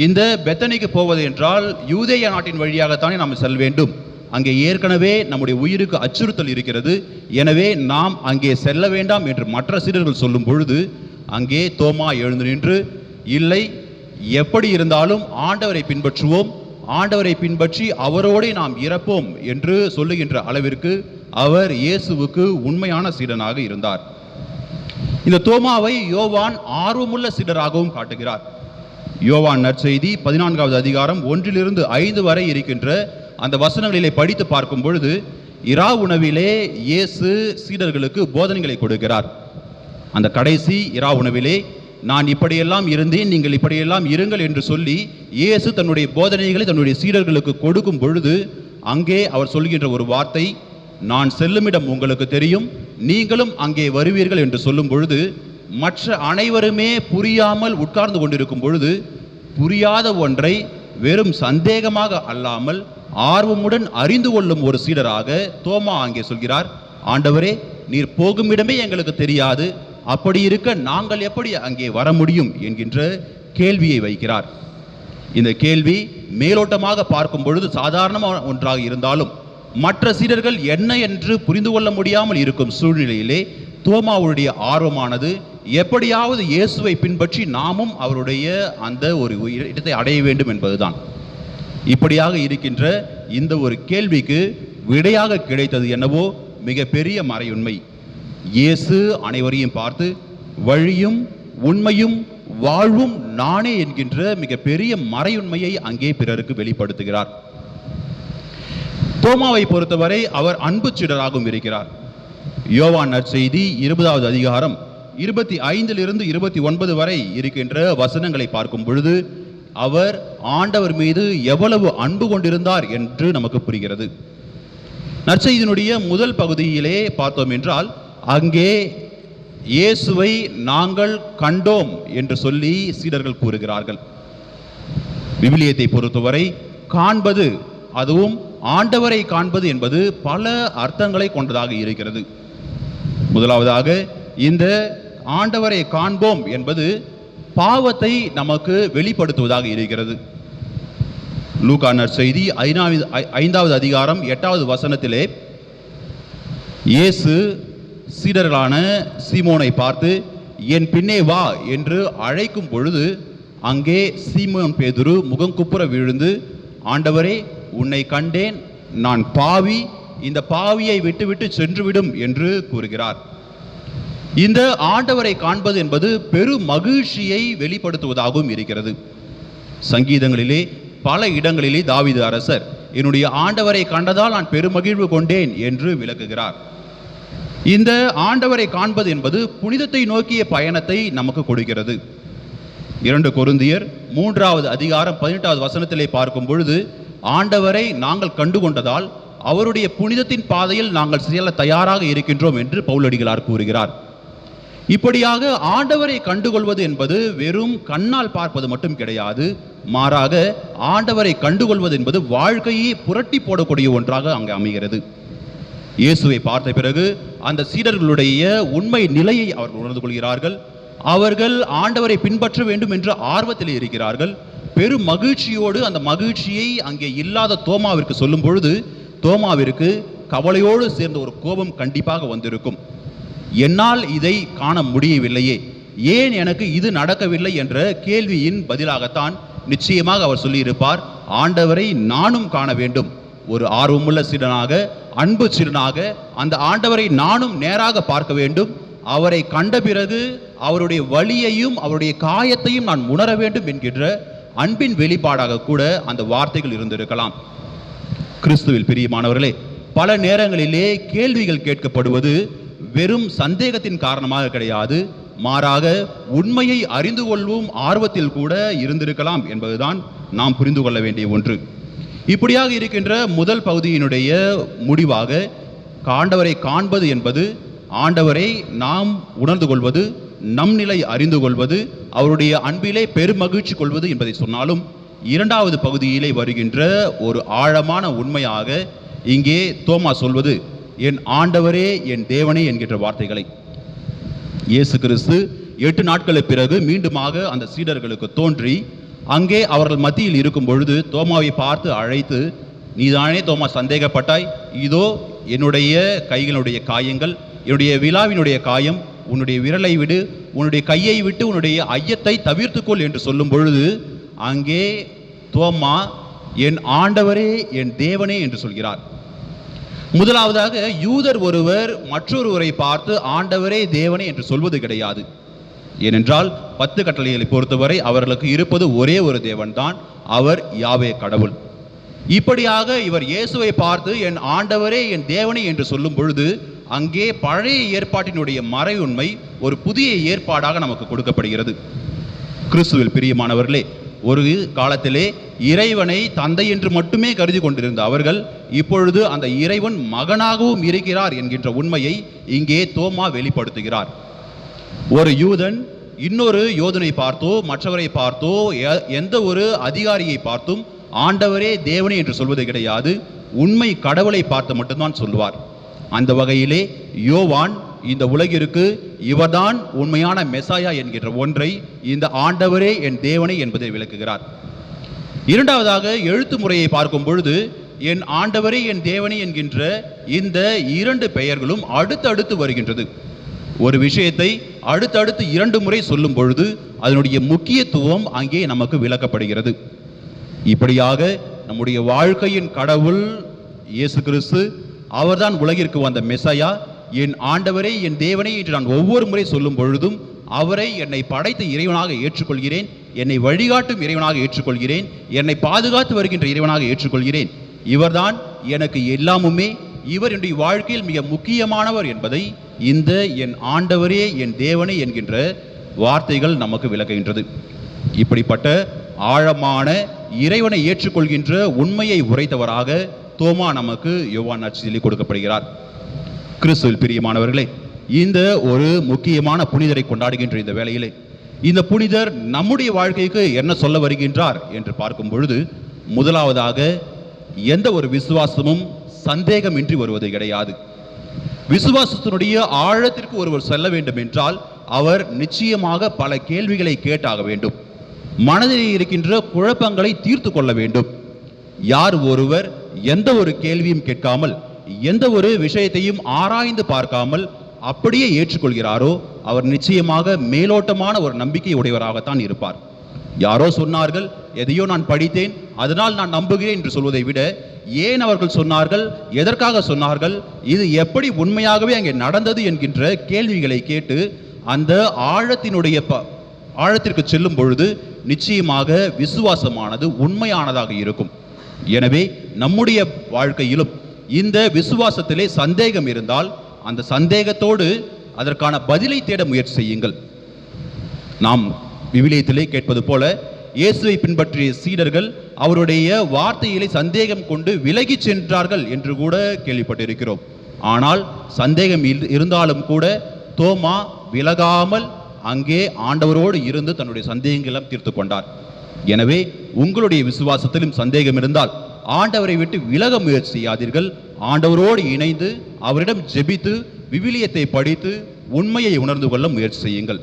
இந்த பெத்தனிக்கு போவது என்றால் யூதேய நாட்டின் வழியாகத்தானே நாம் செல்ல வேண்டும், அங்கே ஏற்கனவே நம்முடைய உயிருக்கு அச்சுறுத்தல் இருக்கிறது, எனவே நாம் அங்கே செல்ல வேண்டாம் என்று மற்ற சீடர்கள் சொல்லும் பொழுது, அங்கே தோமா எழுந்து நின்று, இல்லை, எப்படி இருந்தாலும் ஆண்டவரை பின்பற்றுவோம், ஆண்டவரை பின்பற்றி அவரோடு நாம் இறப்போம் என்று சொல்லுகின்ற அளவிற்கு அவர் இயேசுவுக்கு உண்மையான சீடனாக இருந்தார். இந்த தோமாவை யோவான் ஆர்வமுள்ள சீடராகவும் காட்டுகிறார். யோவான் நற்செய்தி 14வது அதிகாரம் 1 to 5 வரை இருக்கின்ற அந்த வசனங்களிலே படித்து பார்க்கும் பொழுது, இரா உணவிலே இயேசு சீடர்களுக்கு போதனைகளை கொடுக்கிறார். அந்த கடைசி இரா உணவிலே, நான் இப்படியெல்லாம் இருந்தேன், நீங்கள் இப்படியெல்லாம் இருங்கள் என்று சொல்லி இயேசு தன்னுடைய போதனைகளை தன்னுடைய சீடர்களுக்கு கொடுக்கும் பொழுது, அங்கே அவர் சொல்கின்ற ஒரு வார்த்தை, நான் செல்லுமிடம் உங்களுக்கு தெரியும், நீங்களும் அங்கே வருவீர்கள் என்று சொல்லும் பொழுது, மற்ற அனைவருமே புரியாமல் உட்கார்ந்து கொண்டிருக்கும் பொழுது, புரியாத ஒன்றை வெறும் சந்தேகமாக அல்லாமல் ஆர்வமுடன் அறிந்து கொள்ளும் ஒரு சீடராக தோமா அங்கே சொல்கிறார், ஆண்டவரே, நீர் போகுமிடமே எங்களுக்கு தெரியாது, அப்படி இருக்க நாங்கள் எப்படி அங்கே வர முடியும் என்கின்ற கேள்வியை வைக்கிறார். இந்த கேள்வி மேலோட்டமாக பார்க்கும் பொழுது சாதாரணமான ஒன்றாக இருந்தாலும், மற்ற சீடர்கள் என்ன என்று புரிந்து கொள்ள முடியாமல் இருக்கும் சூழ்நிலையிலே தோமாவுடைய ஆர்வமானது எப்படியாவது இயேசுவை பின்பற்றி நாமும் அவருடைய அந்த ஒரு இடத்தை அடைய வேண்டும் என்பதுதான். இப்படியாக இருக்கின்ற இந்த ஒரு கேள்விக்கு விடையாக கிடைத்தது என்னவோ மிகப்பெரிய மறையுண்மை. இயேசு அனைவரையும் பார்த்து, வழியும் உண்மையும் வாழ்வும் நானே என்கின்ற மிகப்பெரிய மறையுண்மையை அங்கே பிறருக்கு வெளிப்படுத்துகிறார். தோமாவை பொறுத்தவரை அவர் அன்பு சீடராகவும் இருக்கிறார். யோவான் நற்செய்தி 20வது அதிகாரம் 25 to 29 வரை இருக்கின்ற வசனங்களை பார்க்கும் பொழுது, அவர் ஆண்டவர் மீது எவ்வளவு அன்பு கொண்டிருந்தார் என்று நமக்கு புரிகிறது. நற்செய்தியினுடைய முதல் பகுதியிலே பார்த்தோம் என்றால், அங்கே இயேசுவை நாங்கள் கண்டோம் என்று சொல்லி சீடர்கள் கூறுகிறார்கள். விவிலியத்தை பொறுத்தவரை காண்பது, அதுவும் ஆண்டவரை காண்பது என்பது பல அர்த்தங்களை கொண்டதாக இருக்கிறது. முதலாவதாக இந்த ஆண்டவரை காண்போம் என்பது பாவத்தை நமக்கு வெளிப்படுத்துவதாக இருக்கிறது. லூக்கா நற்செய்தி 5வது அதிகாரம் 8வது வசனத்திலே இயேசு சீடர்களான சீமோனை பார்த்து, என் பின்னே வா என்று அழைக்கும் பொழுது, அங்கே சீமோன் பேதுரு முகங்குப்புற விழுந்து, ஆண்டவரே, உன்னை கண்டேன், நான் பாவி, இந்த பாவியை விட்டுவிட்டு சென்றுவிடும் என்று கூறுகிறார். இந்த ஆண்டவரை காண்பது என்பது பெரும் மகிழ்ச்சியை வெளிப்படுத்துவதாகவும் இருக்கிறது. சங்கீதங்களிலே பல இடங்களிலே தாவீது அரசர், என்னுடைய ஆண்டவரை கண்டதால் நான் பெருமகிழ்வு கொண்டேன் என்று விளக்குகிறார். இந்த ஆண்டவரை காண்பது என்பது புனிதத்தை நோக்கிய பயணத்தை நமக்கு கொடுக்கிறது. 2 கொரிந்தியர் 3வது அதிகாரம் 18வது வசனத்திலே பார்க்கும் பொழுது, ஆண்டவரை நாங்கள் கண்டுகொண்டதால் அவருடைய புனிதத்தின் பாதையில் நாங்கள் செல்ல தயாராக இருக்கின்றோம் என்று பவுலடிகளார் கூறுகிறார். இப்படியாக ஆண்டவரை கண்டுகொள்வது என்பது வெறும் கண்ணால் பார்ப்பது மட்டும் கிடையாது, மாறாக ஆண்டவரை கண்டுகொள்வது என்பது வாழ்க்கையை புரட்டி போடக்கூடிய ஒன்றாக அங்கே அமைகிறது. இயேசுவை பார்த்த பிறகு அந்த சீடர்களுடைய உண்மை நிலையை அவர்கள் உணர்ந்து கொள்கிறார்கள். அவர்கள் ஆண்டவரை பின்பற்ற வேண்டும் என்ற ஆர்வத்தில் இருக்கிறார்கள். பெரும் மகிழ்ச்சியோடு அந்த மகிழ்ச்சியை அங்கே இல்லாத தோமாவிற்கு சொல்லும் பொழுது தோமாவிற்கு கவலையோடு சேர்ந்த ஒரு கோபம் கண்டிப்பாக வந்திருக்கும். என்னால் இதை காண முடியவில்லையே, ஏன் எனக்கு இது நடக்கவில்லை என்ற கேள்வியின் பதிலாகத்தான் நிச்சயமாக அவர் சொல்லியிருப்பார், ஆண்டவரை நானும் காண வேண்டும். ஒரு ஆர்வமுள்ள சீடனாக, அன்பு சீடனாக அந்த ஆண்டவரை நானும் நேராக பார்க்க வேண்டும். அவரை கண்ட பிறகு அவருடைய வலியையும் அவருடைய காயத்தையும் நான் உணர வேண்டும் என்கின்ற அன்பின் வெளிப்பாடாக கூட அந்த வார்த்தைகள் இருந்திருக்கலாம். கிறிஸ்துவில் பிரியமானவர்களே, பல நேரங்களிலே கேள்விகள் கேட்கப்படுவது வெறும் சந்தேகத்தின் காரணமாக கிடையாது, மாறாக உண்மையை அறிந்து கொள்ளும் ஆர்வத்தில் கூட இருந்திருக்கலாம் என்பதுதான் நாம் புரிந்து கொள்ள வேண்டிய ஒன்று. இப்படியாக இருக்கின்ற முதல் பகுதியினுடைய முடிவாக ஆண்டவரை காண்பது என்பது ஆண்டவரை நாம் உணர்ந்து கொள்வது, நம் நிலை அறிந்து கொள்வது, அவருடைய அன்பிலே பெருமகிழ்ச்சி கொள்வது என்பதை சொன்னாலும், இரண்டாவது பகுதியிலே வருகின்ற ஒரு ஆழமான உண்மையாக இங்கே தோமா சொல்வது என் ஆண்டவரே என் தேவனே என்கின்ற வார்த்தைகளை. இயேசு கிறிஸ்து 8 நாட்களுக்கு பிறகு மீண்டுமாக அந்த சீடர்களுக்கு தோன்றி அங்கே அவர்கள் மத்தியில் இருக்கும் பொழுது தோமாவை பார்த்து அழைத்து, நீதானே தோமா சந்தேகப்பட்டாய், இதோ என்னுடைய கைகளுடைய காயங்கள், என்னுடைய விலாவினுடைய காயம், உன்னுடைய விரலை விடு, உன்னுடைய கையை விட்டு உன்னுடைய ஐயத்தை தவிர்த்துக்கொள் என்று சொல்லும் பொழுது அங்கே தோமா என் ஆண்டவரே என் தேவனே என்று சொல்கிறார். முதலாவதாக யூதர் ஒருவர் மற்றொருவரை பார்த்து ஆண்டவரே தேவனே என்று சொல்வது கிடையாது. ஏனென்றால் 10 கட்டளைகளை பொறுத்தவரை அவர்களுக்கு இருப்பது ஒரே ஒரு தேவன்தான், அவர் யாவே கடவுள். இப்படியாக இவர் இயேசுவை பார்த்து என் ஆண்டவரே என் தேவனே என்று சொல்லும் பொழுது அங்கே பழைய ஏற்பாட்டினுடைய மறையுண்மை ஒரு புதிய ஏற்பாடாக நமக்கு கொடுக்கப்படுகிறது. கிறிஸ்துவில் பிரியமானவர்களே, ஒரு காலத்திலே இறைவனை தந்தை என்று மட்டுமே கருதி கொண்டிருந்த அவர்கள் இப்பொழுது அந்த இறைவன் மகனாகவும் இருக்கிறார் என்கின்ற உண்மையை இங்கே தோமா வெளிப்படுத்துகிறார். ஒரு யூதன் இன்னொரு யோதனை பார்த்தோ மற்றவரை பார்த்தோ எந்த ஒரு அதிகாரியை பார்த்தும் ஆண்டவரே தேவனே என்று சொல்வது கிடையாது, உண்மை கடவுளை பார்த்து மட்டும்தான் சொல்லுவார். அந்த வகையிலே யோவான் இந்த உலகிற்கு இவர்தான் உண்மையான மெசாயா என்கின்ற ஒன்றை இந்த ஆண்டவரே என் தேவனே என்பதை விளக்குகிறார். இரண்டாவதாக எழுத்து முறையை பார்க்கும் பொழுது என் ஆண்டவரே என் தேவனே என்கின்ற இந்த 2 பெயர்களும் அடுத்தடுத்து வருகின்றது. ஒரு விஷயத்தை அடுத்தடுத்து 2 முறை சொல்லும் பொழுது அதனுடைய முக்கியத்துவம் அங்கே நமக்கு விளக்கப்படுகிறது. இப்படியாக நம்முடைய வாழ்க்கையின் கடவுள் இயேசு கிறிஸ்து, அவர்தான் உலகிற்கு வந்த மெசாயா, என் ஆண்டவரே என் தேவனே என்று நான் ஒவ்வொரு முறை சொல்லும் பொழுதும் அவரை என்னை படைத்த இறைவனாக ஏற்றுக்கொள்கிறேன், என்னை வழிகாட்டும் இறைவனாக ஏற்றுக்கொள்கிறேன், என்னை பாதுகாத்து வருகின்ற இறைவனாக ஏற்றுக்கொள்கிறேன். இவர்தான் எனக்கு எல்லாமுமே, இவர் என்னுடைய வாழ்க்கையில் மிக முக்கியமானவர் என்பதை இந்த என் ஆண்டவரே என் தேவனே என்கின்ற வார்த்தைகள் நமக்கு விளக்குகின்றது. இப்படிப்பட்ட ஆழமான இறைவனை ஏற்றுக்கொள்கின்ற உண்மையை உரைத்தவராக தோமா நமக்கு யோவான் நற்செய்தியில் கொடுக்கப்படுகிறார். கிறிஸ்துவில் பிரியமானவர்களே, இந்த ஒரு முக்கியமான புனிதரை கொண்டாடுகின்ற இந்த வேளையிலே இந்த புனிதர் நம்முடைய வாழ்க்கைக்கு என்ன சொல்ல வருகின்றார் என்று பார்க்கும் பொழுது, முதலாவதாக எந்த ஒரு விசுவாசமும் சந்தேகமின்றி வருவது கிடையாது. விசுவாசத்தினுடைய ஆழத்திற்கு ஒருவர் செல்ல வேண்டும் என்றால் அவர் நிச்சயமாக பல கேள்விகளை கேட்டாக வேண்டும். மனதில் இருக்கின்ற குழப்பங்களை தீர்த்து கொள்ள வேண்டும். யார் ஒருவர் எந்த ஒரு கேள்வியும் கேட்காமல் எந்த ஒரு விஷயத்தையும் ஆராய்ந்து பார்க்காமல் அப்படியே ஏற்றுக்கொள்கிறாரோ அவர் நிச்சயமாக மேலோட்டமான ஒரு நம்பிக்கை உடையவராகத்தான் இருப்பார். யாரோ சொன்னார்கள், எதையோ நான் படித்தேன், அதனால் நான் நம்புகிறேன் என்று சொல்வதை விட, ஏன் அவர்கள் சொன்னார்கள், எதற்காக சொன்னார்கள், இது எப்படி உண்மையாகவே அங்கே நடந்தது என்கின்ற கேள்விகளை கேட்டு அந்த ஆழத்திற்கு செல்லும் பொழுது நிச்சயமாக விசுவாசமானது உண்மையானதாக இருக்கும். எனவே நம்முடைய வாழ்க்கையிலும் இந்த விசுவாசத்திலே சந்தேகம் இருந்தால் அந்த சந்தேகத்தோடு அதற்கான பதிலை தேட முயற்சி செய்யுங்கள். நாம் விவிலியத்திலே கேட்பது போல இயேசுவை பின்பற்றிய சீடர்கள் அவருடைய வார்த்தையிலே சந்தேகம் கொண்டு விலகி சென்றார்கள் என்று கூட கேள்விப்பட்டிருக்கிறோம். ஆனால் சந்தேகம் இருந்தாலும் கூட தோமா விலகாமல் அங்கே ஆண்டவரோடு இருந்து தன்னுடைய சந்தேகங்களை தீர்த்து கொண்டார். எனவே உங்களுடைய விசுவாசத்திலும் சந்தேகம் இருந்தால் ஆண்டவரை விட்டு விலக முயற்சி செய்யாதீர்கள். ஆண்டவரோடு இணைந்து அவரிடம் ஜெபித்து விவிலியத்தை படித்து உண்மையை உணர்ந்து கொள்ள முயற்சி செய்யுங்கள்.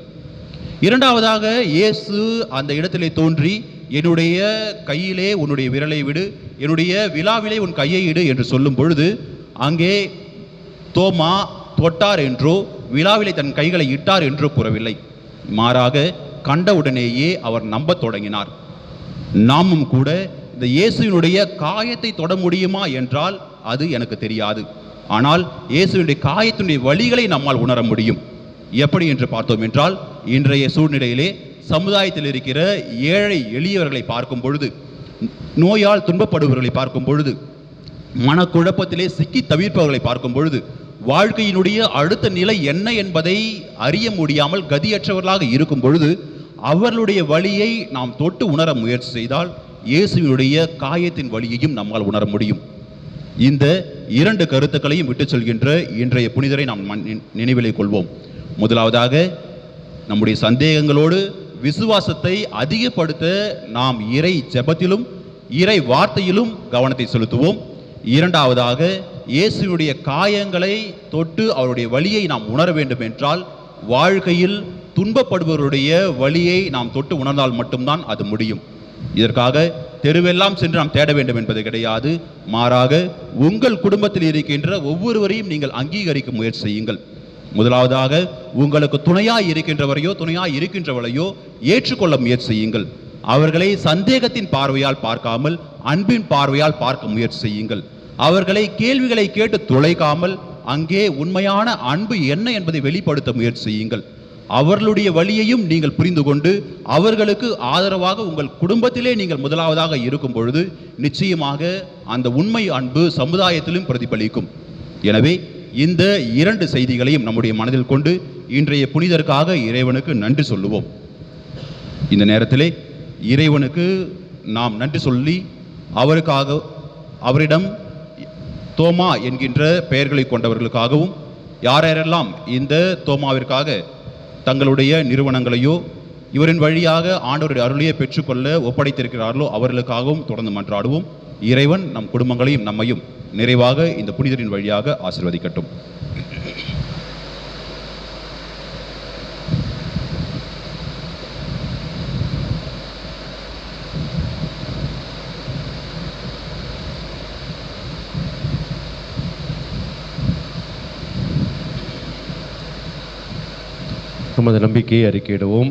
இரண்டாவதாக, இயேசு அந்த இடத்திலே தோன்றி, என்னுடைய கையிலே உன்னுடைய விரலை விடு, என்னுடைய விலாவிலே உன் கையை இடு என்று சொல்லும் பொழுது, அங்கே தோமா தொட்டார் என்றோ விலாவிலே தன் கைகளை இட்டார் என்றோ கூறவில்லை. மாறாக கண்டவுடனேயே அவர் நம்பத் தொடங்கினார். நாமும் கூட இந்த இயேசுவினுடைய காயத்தை தொட முடியுமா என்றால் அது எனக்கு தெரியாது. ஆனால் இயேசுவினுடைய காயத்தினுடைய வழிகளை நம்மால் உணர முடியும். எப்படி என்று பார்த்தோம் என்றால், இன்றைய சூழ்நிலையிலே சமுதாயத்தில் இருக்கிற ஏழை எளியவர்களை பார்க்கும் பொழுது, நோயால் துன்பப்படுபவர்களை பார்க்கும் பொழுது, மனக்குழப்பத்திலே சிக்கி தவிர்ப்பவர்களை பார்க்கும் பொழுது, வாழ்க்கையினுடைய அடுத்த நிலை என்ன என்பதை அறிய முடியாமல் கதியற்றவர்களாக இருக்கும் பொழுது, அவர்களுடைய வழியை நாம் தொட்டு உணர முயற்சி செய்தால் இயேசுவினுடைய காயத்தின் வழியையும் நம்மால் உணர முடியும். இந்த இரண்டு கருத்துக்களையும் விட்டு சொல்கின்ற இன்றைய புனிதரை நாம் நினைவிலே கொள்வோம். முதலாவதாக, நம்முடைய சந்தேகங்களோடு விசுவாசத்தை அதிகப்படுத்த நாம் இறை ஜெபத்திலும் இறை வார்த்தையிலும் கவனத்தை செலுத்துவோம். இரண்டாவதாக, இயேசுவினுடைய காயங்களை தொட்டு அவருடைய வழியை நாம் உணர வேண்டும் என்றால், வாழ்க்கையில் துன்பப்படுபவருடைய வழியை நாம் தொட்டு உணர்ந்தால் மட்டும்தான் அது முடியும். இதற்காக தெருவெல்லாம் சென்று நாம் தேட வேண்டும் என்பது கிடையாது. மாறாக உங்கள் குடும்பத்தில் இருக்கின்ற ஒவ்வொருவரையும் நீங்கள் அங்கீகரிக்க முயற்சி செய்யுங்கள். முதலாவதாக, உங்களுக்கு துணையாய் இருக்கின்றவரையோ துணையாய் இருக்கின்றவளையோ ஏற்றுக்கொள்ள முயற்சி செய்யுங்கள். அவர்களை சந்தேகத்தின் பார்வையால் பார்க்காமல் அன்பின் பார்வையால் பார்க்க முயற்சி செய்யுங்கள். அவர்களை கேள்விகளை கேட்டு துளைக்காமல் அங்கே உண்மையான அன்பு என்ன என்பதை வெளிப்படுத்த முயற்சி செய்யுங்கள். அவர்களுடைய வழியையும் நீங்கள் புரிந்து கொண்டு அவர்களுக்கு ஆதரவாக உங்கள் குடும்பத்திலே நீங்கள் முதலாவதாக இருக்கும் பொழுது நிச்சயமாக அந்த உண்மை அன்பு சமுதாயத்திலும் பிரதிபலிக்கும். எனவே இந்த இரண்டு செய்திகளையும் நம்முடைய மனதில் கொண்டு இன்றைய புனிதருக்காக இறைவனுக்கு நன்றி சொல்லுவோம். இந்த நேரத்திலே இறைவனுக்கு நாம் நன்றி சொல்லி அவருக்காக, அவரிடம் தோமா என்கின்ற பெயர்களை கொண்டவர்களுக்காகவும், யாரெல்லாம் இந்த தோமாவிற்காக தங்களுடைய நிறுவனங்களையோ இவரின் வழியாக ஆண்டவருடைய அருளையை பெற்றுக்கொள்ள ஒப்படைத்திருக்கிறார்களோ அவர்களுக்காகவும் தொடர்ந்து மன்றாடுவோம். இறைவன் நம் குடும்பங்களையும் நம்மையும் நிறைவாக இந்த புனிதரின் வழியாக ஆசீர்வதிக்கட்டும். நமது நம்பிக்கையை அறிக்கையிடுவோம்.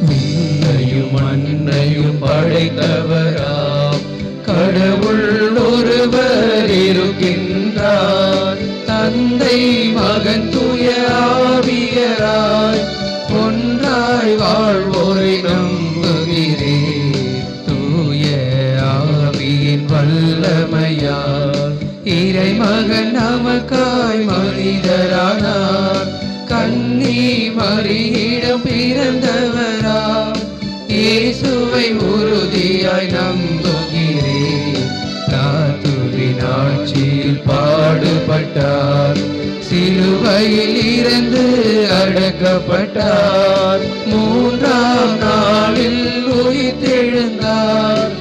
விண்ணையும் மண்ணையும் படைத்தவராம் கடவுள் ஒருவர் இருக்கின்றார். தந்தை மகன் தூய ஆவியராய் ஒன்றாய் வாழ்வோரை நம்புகிறேன். தூய ஆவியின் வல்லமையால் இறைமகன் நமக்காய் மனிதரானார். கன்னி மரியிடம் பிறந்தவராம் இயேசுவை உறுதியாய் நம்புகிறேன். பிலாத்துவின் ஆட்சியில் பாடுபட்டார், சிலுவையில் இறந்து அடக்கப்பட்டார், மூன்றாம் நாளில் உயிர்த்தெழுந்தார்,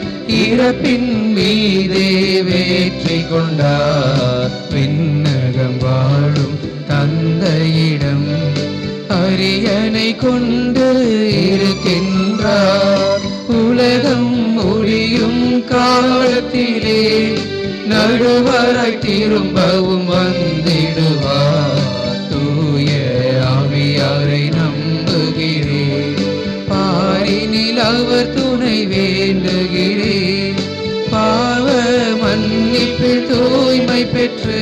இறப்பின் மீதே வெற்றி கொண்டார். விண்ணகம் வாழும் தந்தையிடம் அரியணை கொண்டு இருக்கின்றார். உலகம் முடியும் காலத்திலே நடுவராய் திரும்பவும் வந்திடுவார். தூய ஆவியாரை நம்புகிறேன், பாரினில் அவர் துணை வேண்டுகிறேன். பாவ மன்னிப்பில் தூய்மை பெற்று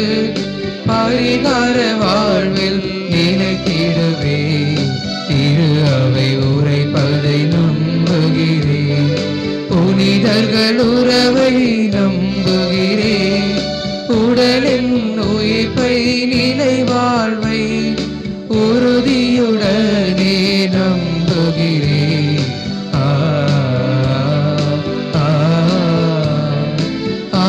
பரிகார வாழ்வில் நிலைத்திடுவேன். திரு அவை உரைப்பதை நம்புகிறேன், புனிதர்கள் உறவை நம்புகிறேன். உடலின் உயிர்ப்பை நிலை வாழ்வை உறுதியுடனே நம்புகிறேன். ஆ ஆ ஆ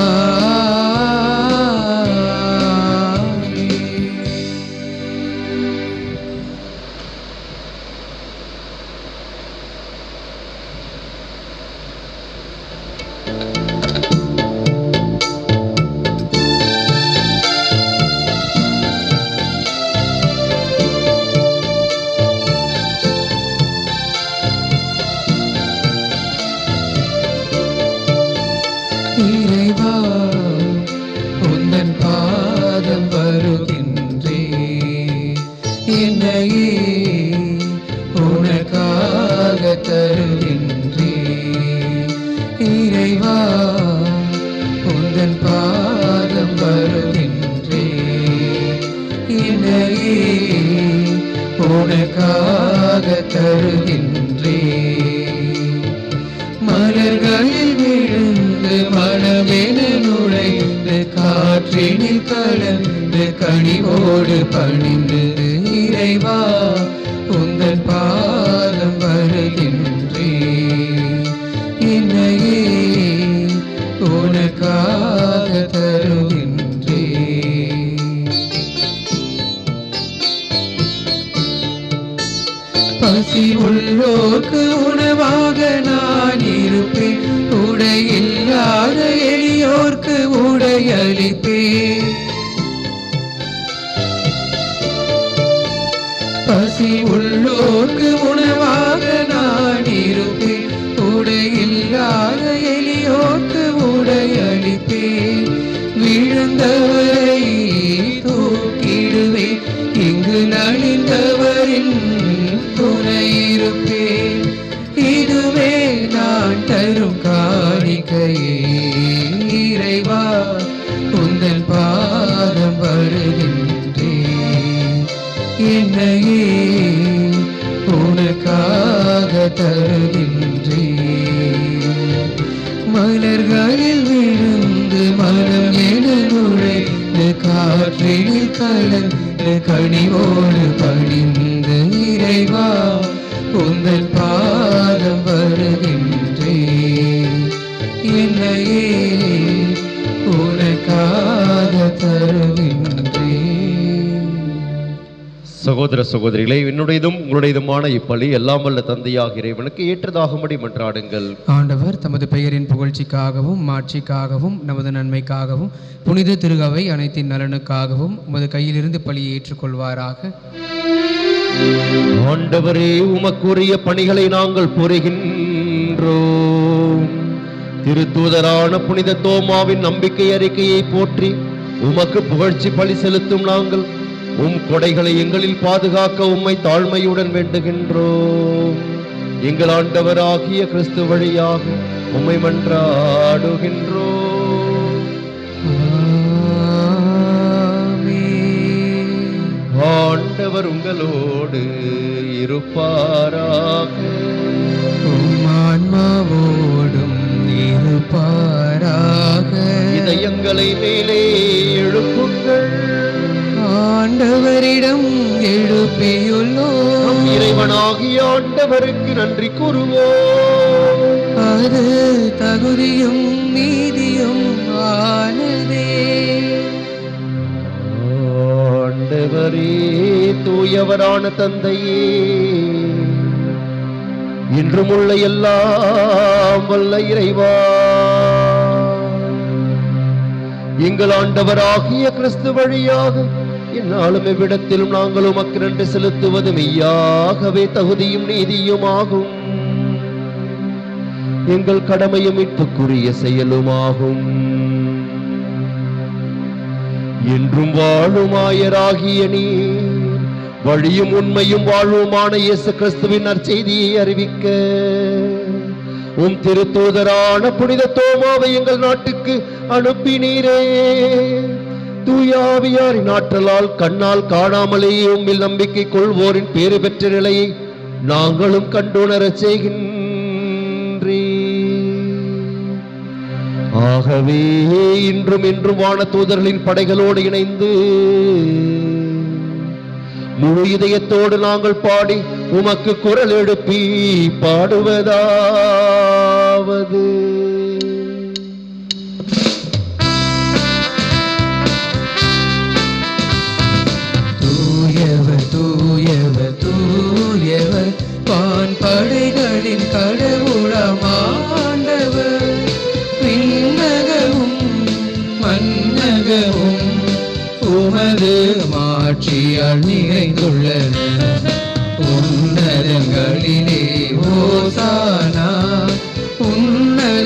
உனக்காக தருகின்றே. மலர்களில் விழுந்து மனமென நுழைந்து காற்றினில் கலந்து கனிவோடு பணிந்து இறைவா உந்தன் பாதம் வருகின்றே. என்னையே உனக்காக தருகின்றே. பசி உள்ளோர்க்கு உணவாக நான் இருப்பேன், உடையில்லாத எளியோர்க்கு உடையளிப்பேன். பசி உள்ளோர்க்கு உணவாக நான் இருப்பேன், உடையில்லாத எளியோர்க்கு உடையளிப்பேன். விழுந்தவரை தூக்கிடுவேன், இங்கு நலிந்தவரின் துணை இருப்பேன். இதுவே நான் தரும் காணிக்கையே. இறைவா உந்தன் பாதம் வருகின்றேன். என்னையே உனக்காக தருகின்றேன். மலர்களில் விழுந்து மனமென நுழைந்து காற்றினில் கலந்து கனிவோடு பணிந்து இறைவா உந்தன் பாதம் வருகின்றேன். என்னையே உனக்காக தருகின்றேன். சகோதர சகோதரிகளே, என்னுடையதும் உங்களுடையதுமான இப்பலி எல்லாம் வல்ல தந்தையாக இறைவனுக்கு ஏற்றதாகும்படி மன்றாடுங்கள். ஆண்டவர் தமது பெயரின் புகழ்ச்சிக்காகவும் மாட்சிக்காகவும் நமது நன்மைக்காகவும் புனித திருகவை அனைத்தின் நலனுக்காகவும் உமது கையிலிருந்து பலியை ஏற்றுக்கொள்வாராக. ஆண்டவரே, உமக்குரிய பணிகளை நாங்கள் புரிகின்றோம். திருத்தூதரான புனித தோமாவின் நம்பிக்கை அறிக்கையை போற்றி உமக்கு புகழ்ச்சி பலி செலுத்தும் நாங்கள் உம் கொடைகளை எங்களில் பாதுகாக்க உம்மை தாழ்மையுடன் வேண்டுகின்றோம். எங்கள் ஆண்டவராகிய கிறிஸ்து வழியாக உம்மை மன்றாடுகின்றோம். ஆண்டவர் உங்களோடு இருப்பாராக. ஆன்மாவோடும் இருப்பாராக. இதயங்களை மேலே எழுப்புங்கள். ஆண்டவரிடம் எழுப்பியுள்ளோம். இறைவனாகிய ஆண்டவருக்கு நன்றி கூறுவோம். அது தகுதியும் நீதியும் ஆனதே. ஆண்டவரே, தூயவரான தந்தையே, இன்றும் உள்ள எல்லாம் வல்ல இறைவா, எங்கள் ஆண்டவராகிய கிறிஸ்து வழியாக என்னாலும் எவ்விடத்திலும் நாங்கள் உமக்கு நன்றி செலுத்துவது மெய்யாகவே தகுதியும் நீதியும் ஆகும். எங்கள் கடமையும் மீட்புக்குரிய செயலுமாகும். என்றும் வாழுமாயராகிய நீர் வழியும் உண்மையும் வாழ்வுமான இயேசு கிறிஸ்துவின் நற்செய்தியை அறிவிக்க உம் திருத்தூதரான புனித தோமாவை எங்கள் நாட்டுக்கு அனுப்பினீரே. தூயாவியாரின் ஆற்றலால் கண்ணால் காணாமலேயே உம்மில் நம்பிக்கை கொள்வோரின் பேறு பெற்ற நிலையை நாங்களும் கண்டுணரச் செய்கின்றே. ஆகவே இன்றும் இன்றும் வான தூதர்களின் படைகளோடு இணைந்து முழு இதயத்தோடு நாங்கள் பாடி உமக்கு குரல் எழுப்பி பாடுவதாவது: தூயவர் தூயவர் தூயவர் வான் படைகளின் கடவுளமாண்டவர். விண்ணகமும் மன்னகமும் உமது மாட்சியால் நிறைந்துள்ளன. உன்னதங்களிலே ஓசானா, உன்னத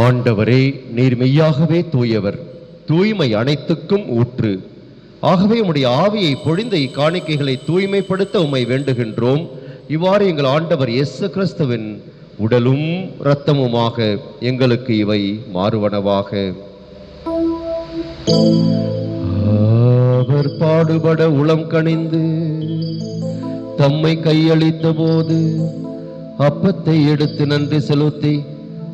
ஆண்டவரே, நீர் மெய்யாகவே தூயவர், தூய்மை அனைத்துக்கும் ஊற்று. ஆகவே உம்முடைய ஆவியை பொழிந்த இக்காணிக்கைகளை தூய்மைப்படுத்த உம்மை வேண்டுகின்றோம். இவ்வாறு எங்கள் ஆண்டவர் இயேசு கிறிஸ்துவின் உடலும் இரத்தமுமாக எங்களுக்கு இவை மாறுவனவாக. அவர் பாடுபட உளம் கனிந்து தம்மை கையளித்த போது அப்பத்தை எடுத்து நன்றி செலுத்தி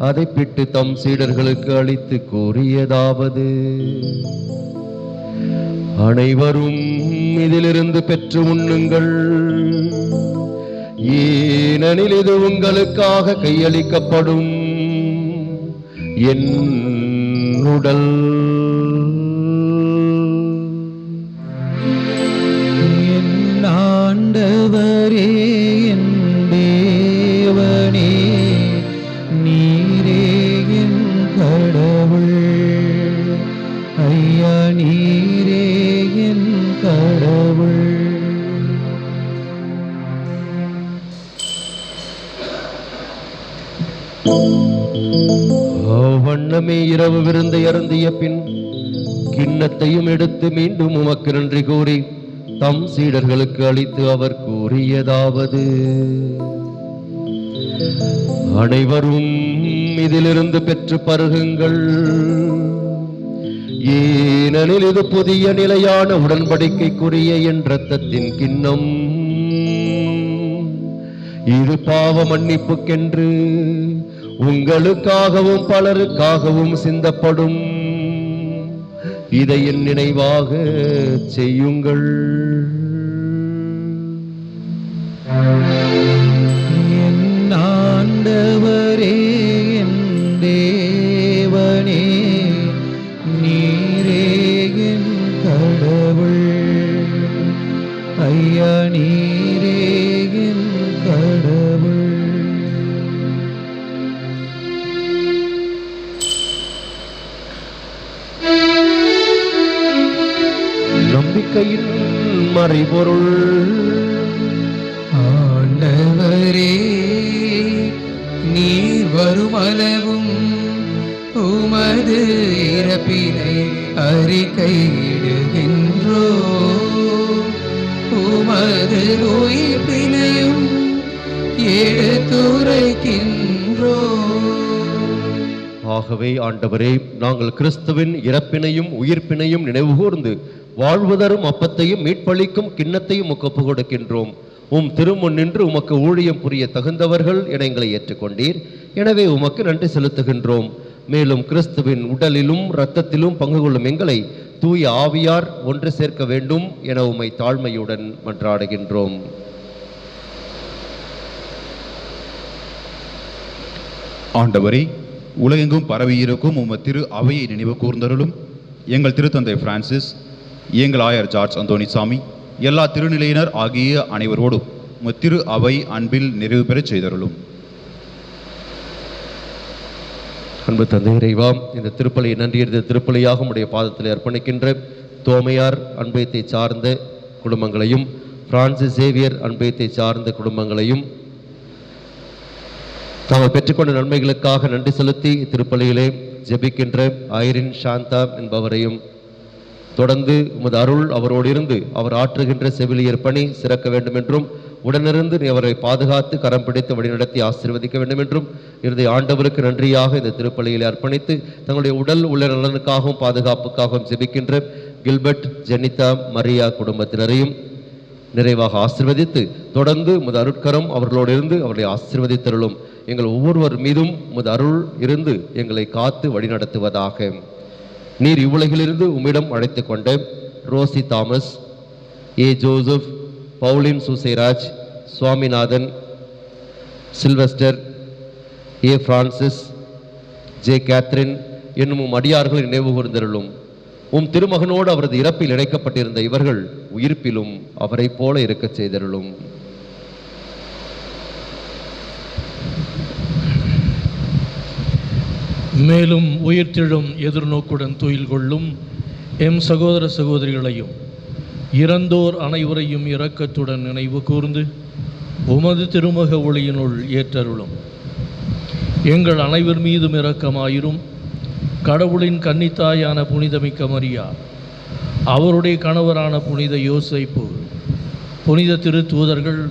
அதை பிட்டு தம் சீடர்களுக்கு அளித்து கூறியதாவது: அனைவரும் இதிலிருந்து பெற்று உண்ணுங்கள், ஏனெனில் இது உங்களுக்காக கையளிக்கப்படும் என் உடல். என் ஆண்டவரே, என் தேவனே, நீரே என் கடவுள். ஐயா, நீரே என் கடவுள். வண்ணமே இரவு விருந்தை அருந்திய பின் கிண்ணத்தையும் எடுத்து மீண்டும் உமக்கு நன்றி கூறி தம் சீடர்களுக்கு அளித்து அவர் கூறியதாவது: அனைவரும் இதிலிருந்து பெற்று பருகுங்கள், ஏனெனில் இது புதிய நிலையான உடன்படிக்கைக்குரிய என் இரத்தத்தின் கிண்ணம். இது பாவ மன்னிப்புக்கென்று உங்களுக்காகவும் பலருக்காகவும் சிந்தப்படும். இதை என் நினைவாக செய்யுங்கள். என் ஆண்டவரே, என் தேவனே, நீரே என் கடவுள். ஐயா, நீரே என் கடவுள். நம்பிக்கையின் மறைபொருள். ஆண்டவரே, நீர் வருமளவும் உமது இறப்பினை அறிக்கையிடுகின்றோ, உமது உயிர்ப்பினையும் எடுத்துரைக்கின்றோ. ஆகவே ஆண்டவரே, நாங்கள் கிறிஸ்துவின் இறப்பினையும் உயிர்ப்பினையும் நினைவுகூர்ந்து வாழ்வுதரும் அப்பத்தையும் மீட்பளிக்கும் கிண்ணத்தையும் உமக்கு ஒப்புக் கொடுக்கின்றோம். உம் திருமுன் நின்று உமக்கு ஊழியம் புரிய தகுந்தவர்கள் என எங்களை ஏற்றுக்கொண்டீர். எனவே உமக்கு நன்றி செலுத்துகின்றோம். மேலும் கிறிஸ்துவின் உடலிலும் இரத்தத்திலும் பங்கு கொள்ளும் எங்களை தூய ஆவியார் ஒன்று சேர்க்க வேண்டும் என உம்மை தாழ்மையுடன் மன்றாடுகின்றோம். ஆண்டவரே, உலகெங்கும் பரவியிருக்கும் உமது திரு அவையை நினைவு கூர்ந்தருளும். எங்கள் திருத்தந்தை பிரான்சிஸ், எங்கள் ஆயர் ஜார்ஜ் அந்தோனிசாமி, எல்லா திருநிலையினர் ஆகிய அனைவரோடும் உமது திரு அவை அன்பில் நிறைவு பெறச் செய்தருளும். அன்பு தந்தை இறைவா, இந்த திருப்பலியை நன்றியறிந்த திருப்பலியாக உடைய பாதத்தில் அர்ப்பணிக்கின்ற தோமையார் அன்பயத்தை சார்ந்த குடும்பங்களையும், பிரான்சிஸ் சேவியர் அன்பயத்தை சார்ந்த குடும்பங்களையும் தாங்கள் பெற்றுக்கொண்ட நன்மைகளுக்காக நன்றி செலுத்தி திருப்பலியிலே ஜெபிக்கின்ற ஐரின் சாந்தா என்பவரையும், தொடர்ந்து உமது அருள் அவரோடு இருந்து அவர் ஆற்றுகின்ற செவிலியர் பணி சிறக்க வேண்டும் என்றும், உடனிருந்து அவரை பாதுகாத்து கரம் பிடித்து வழிநடத்தி ஆசீர்வதிக்க வேண்டும் என்றும், இறுதி ஆண்டவருக்கு நன்றியாக இந்த திருப்பலியில் அர்ப்பணித்து தங்களுடைய உடல் உள்ள நலனுக்காகவும் பாதுகாப்புக்காகவும் ஜெபிக்கின்ற கில்பர்ட், ஜெனிதா, மரியா குடும்பத்தினரையும் நிறைவாக ஆசீர்வதித்து தொடர்ந்து உமது அருட்கரம் அவர்களோடு இருந்து அவர்களை ஆசீர்வதித்தருளும். எங்கள் ஒவ்வொருவர் மீதும் உமது அருள் இருந்து எங்களை காத்து வழிநடத்துவதாக. நீர் இவ்வுலகிலிருந்து உம்மிடம் அழைத்து கொண்ட ரோசி தாமஸ், ஏ ஜோசப், பவுலின் சூசைராஜ், சுவாமிநாதன், சில்வஸ்டர், ஏ பிரான்சிஸ், ஜே கேத்ரின் என்னும் அடியார்களை நினைவு கூர்ந்தருளும். உம் திருமகனோடு அவரது இறப்பில் இணைக்கப்பட்டிருந்த இவர்கள் உயிர்ப்பிலும் அவரை போல இருக்கச் செய்தருளும். மேலும் உயிர்த்தெழும் எதிர்நோக்குடன் துயில் கொள்ளும் எம் சகோதர சகோதரிகளையும் இறந்தோர் அனைவரையும் இரக்கத்துடன் நினைவு கூர்ந்து உமது திருமுக ஒளியினுள் ஏற்றருளும். எங்கள் அனைவர் மீதும் இரக்கமாயிரும். கடவுளின் கன்னித்தாயான புனிதமிக்க மரியா, அவருடைய கணவரான புனித யோசேப்பு, புனித திருத்தூதர்கள்,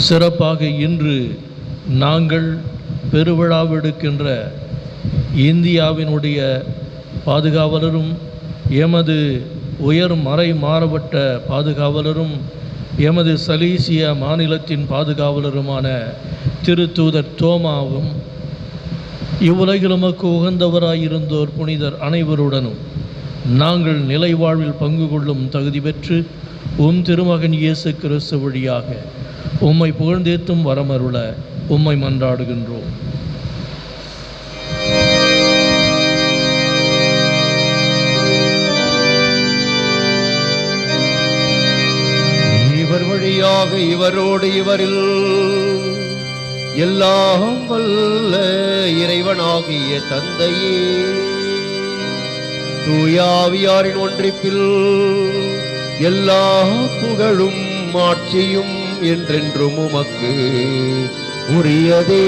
சிறப்பாக இன்று நாங்கள் பெருவிழாவெடுக்கின்ற இந்தியாவினுடைய பாதுகாவலரும், எமது உயர் மறை மாறுபட்ட பாதுகாவலரும், எமது சலீசிய மாநிலத்தின் பாதுகாவலருமான திருத்தூதர் தோமாவும், இவ்வுலகில் நமக்கு உகந்தவராயிருந்தோர் புனிதர் அனைவருடனும் நாங்கள் நிலை வாழ்வில் பங்கு கொள்ளும் தகுதி பெற்று திருமகன் இயேசு கிறிஸ்து வழியாக உம்மை புகழ்ந்தேத்தும் வரமருள உம்மை மன்றாடுகின்றோம். இவர் வழியாக இவரோடு இவரில் எல்லாம் வல்ல இறைவனாகிய தந்தையே, தூயாவியாரின் ஒன்றிப்பில் எல்லா புகழும் மாட்சியும் என்றென்றும் உமக்கு உரியதே.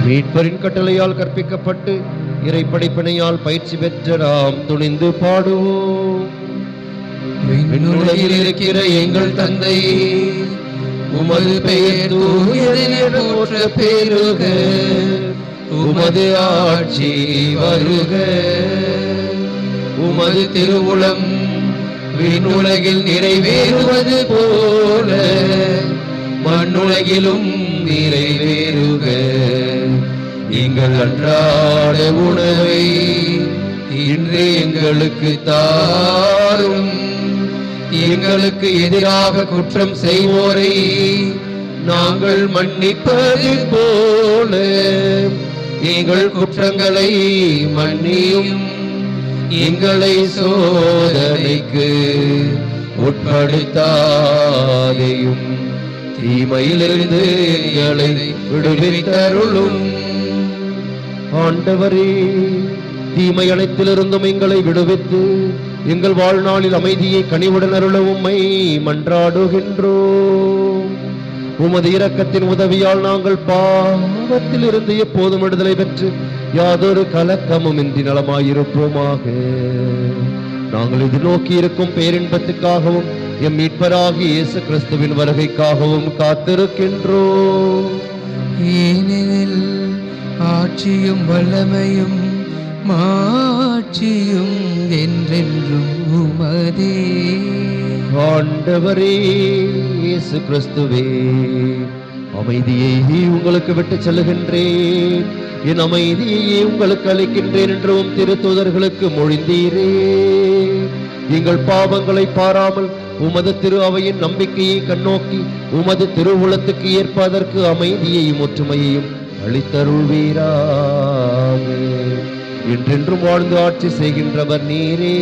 மீட்பரின் கட்டளையால் கற்பிக்கப்பட்டு இறை படிப்பினையால் பயிற்சி பெற்ற நாம் துணிந்து பாடுவோம். விண்ணுலகில் இருக்கிற எங்கள் தந்தை, உமது பெயர் தூயதென போற்ற பெருக, உமது ஆட்சி வருக, உமது திருவுளம் விண்ணுலகில் நிறைவேறுவது போல மண்ணுலகிலும் நிறைவேறுக. எங்கள் அன்றாட உணவை இன்று எங்களுக்கு தாரும். எங்களுக்கு எதிராக குற்றம் செய்வோரை நாங்கள் மன்னிப்பது போல எங்கள் குற்றங்களை மன்னியும். எங்களை சோதனைக்கு உட்படுத்தாதையும், தீமையிலிருந்து எங்களை விடுவித்தருளும். ஆண்டவரே, தீமை அனைத்திலிருந்தும் எங்களை விடுவித்து எங்கள் வாழ்நாளில் அமைதியை கனிவுடன் அருள உம்மை மன்றாடுகின்றோம். உமது இரக்கத்தின் உதவியால் நாங்கள் பாவத்தில் இருந்து எப்போதும் விடுதலை பெற்று யாதொரு கலக்கமும் இன்றி நலமாயிருப்போமாக. நாங்கள் எதிர்நோக்கி இருக்கும் பேரின்பத்துக்காகவும் எம் மீட்பராகி இயேசு கிறிஸ்துவின் வருகைக்காகவும் காத்திருக்கின்றோம். ஏனெனில் ஆட்சியும் வல்லமையும் மாட்சியும் என்றென்றும் உமதே. ஆண்டவரே இயேசு கிறிஸ்துவே, அமைதியை உங்களுக்கு விட்டு செல்லுகின்றேன், என் அமைதியையே உங்களுக்கு அளிக்கின்றேன் என்றும் திருத்தூதர்களுக்கு மொழிந்தீரே. எங்கள் பாவங்களை பாராமல் உமது திரு அவையின் நம்பிக்கையை கண்ணோக்கி உமது திருவுளத்துக்கு ஏற்பதற்கு அமைதியையும் ஒற்றுமையையும் அளித்தருள்வீராக. என்றென்றும் வாழ்ந்து ஆட்சி செய்கின்றவர் நீரே.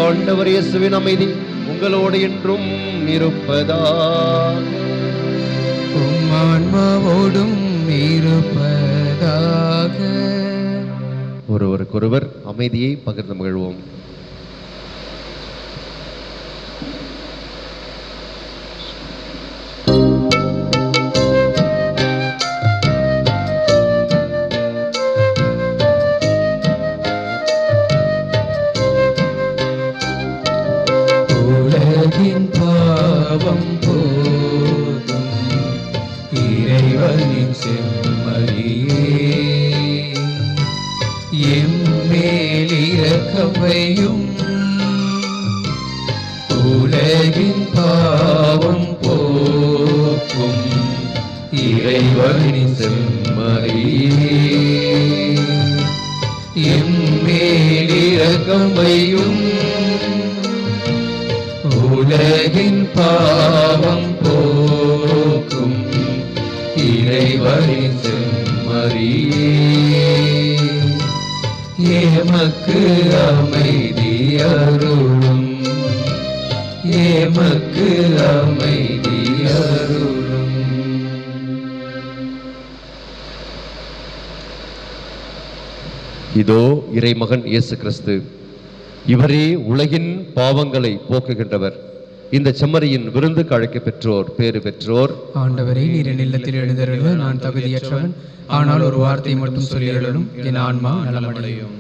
ஆண்டவர் இயேசுவின் அமைதி உங்களோடு என்றும் இருப்பதாக. உம் ஆன்மாவோடும் இருப்பதாக. ஒருவருக்கொருவர் அமைதியை பகிர்ந்து மகிழ்வோம். உலகின் பாவம் போதும் இறைவனின் செம்மறியே, எம்மேல் இரக்கம் வையும். உலகின் பாவம் போக்கும் இறைவனின் செம்மறியே, எம்மேல் இரக்கம் வையும். உலகின் பாவம் போக்கும் இறைவனின் செம்மறியே, எமக்கு அமைதி அருளும், எமக்கு அமைதி அருளும். இதோ இறைமகன் இயேசு கிறிஸ்து, இவரே உலகின் பாவங்களை போக்குகின்றவர். இந்த செம்மறியின் விருந்துக்கு அழைக்க பெற்றோர் பேறு பெற்றோர். ஆண்டவரே, நீர் என் இல்லத்தில் எழுந்தருள நான் தகுதியற்றவன், ஆனால் ஒரு வார்த்தை மட்டும் சொல்லியருளும், என் ஆன்மா நலமடையும்.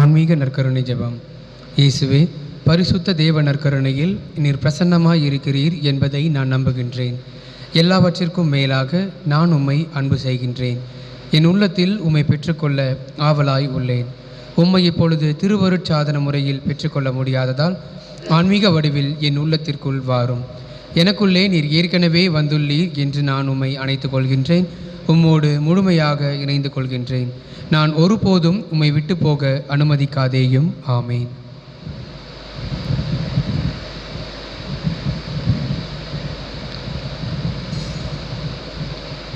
ஆன்மீக நற்கருணை ஜெபம். இயேசுவே, பரிசுத்த தேவ நற்கருணையில் நீர் பிரசன்னமாய் இருக்கிறீர் என்பதை நான் நம்புகின்றேன். எல்லாவற்றிற்கும் மேலாக நான் உம்மை அன்பு செய்கின்றேன். என் உள்ளத்தில் உம்மை பெற்றுக்கொள்ள ஆவலாய் உள்ளேன். உம்மை இப்பொழுது திருவருட்சாதன முறையில் பெற்றுக்கொள்ள முடியாததால் ஆன்மீக வடிவில் என் உள்ளத்திற்குள் வாரும். எனக்குள்ளே நீர் ஏற்கனவே வந்துள்ளீர் என்று நான் உம்மை அணைத்துக் கொள்கின்றேன். உம்மோடு முழுமையாக இணைந்து கொள்கின்றேன். நான் ஒருபோதும் உம்மை விட்டு போக அனுமதிக்காதேயும். ஆமேன்.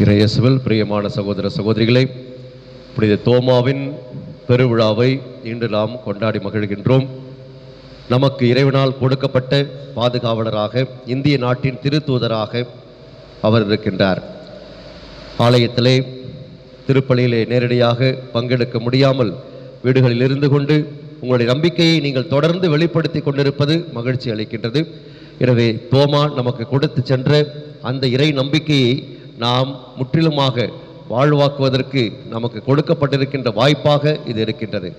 இறையேசுவில் பிரியமான சகோதர சகோதரிகளே, புனித தோமாவின் பெருவிழாவை இன்று நாம் கொண்டாடி மகிழ்கின்றோம். நமக்கு இறைவனால் கொடுக்கப்பட்ட பாதுகாவலராக, இந்திய நாட்டின் திருத்தூதராக அவர் இருக்கின்றார். ஆலயத்திலே திருப்பலியிலே நேரடியாக பங்கெடுக்க முடியாமல் வீடுகளில் இருந்து கொண்டு உங்களுடைய நம்பிக்கையை நீங்கள் தொடர்ந்து வெளிப்படுத்தி கொண்டிருப்பது மகிழ்ச்சி அளிக்கின்றது. எனவே தோமா நமக்கு கொடுத்து சென்ற அந்த இறை நம்பிக்கையை நாம் முற்றிலுமாக வாழ்வாக்குவதற்கு நமக்கு கொடுக்கப்பட்டிருக்கின்ற வாய்ப்பாக இது இருக்கின்றது.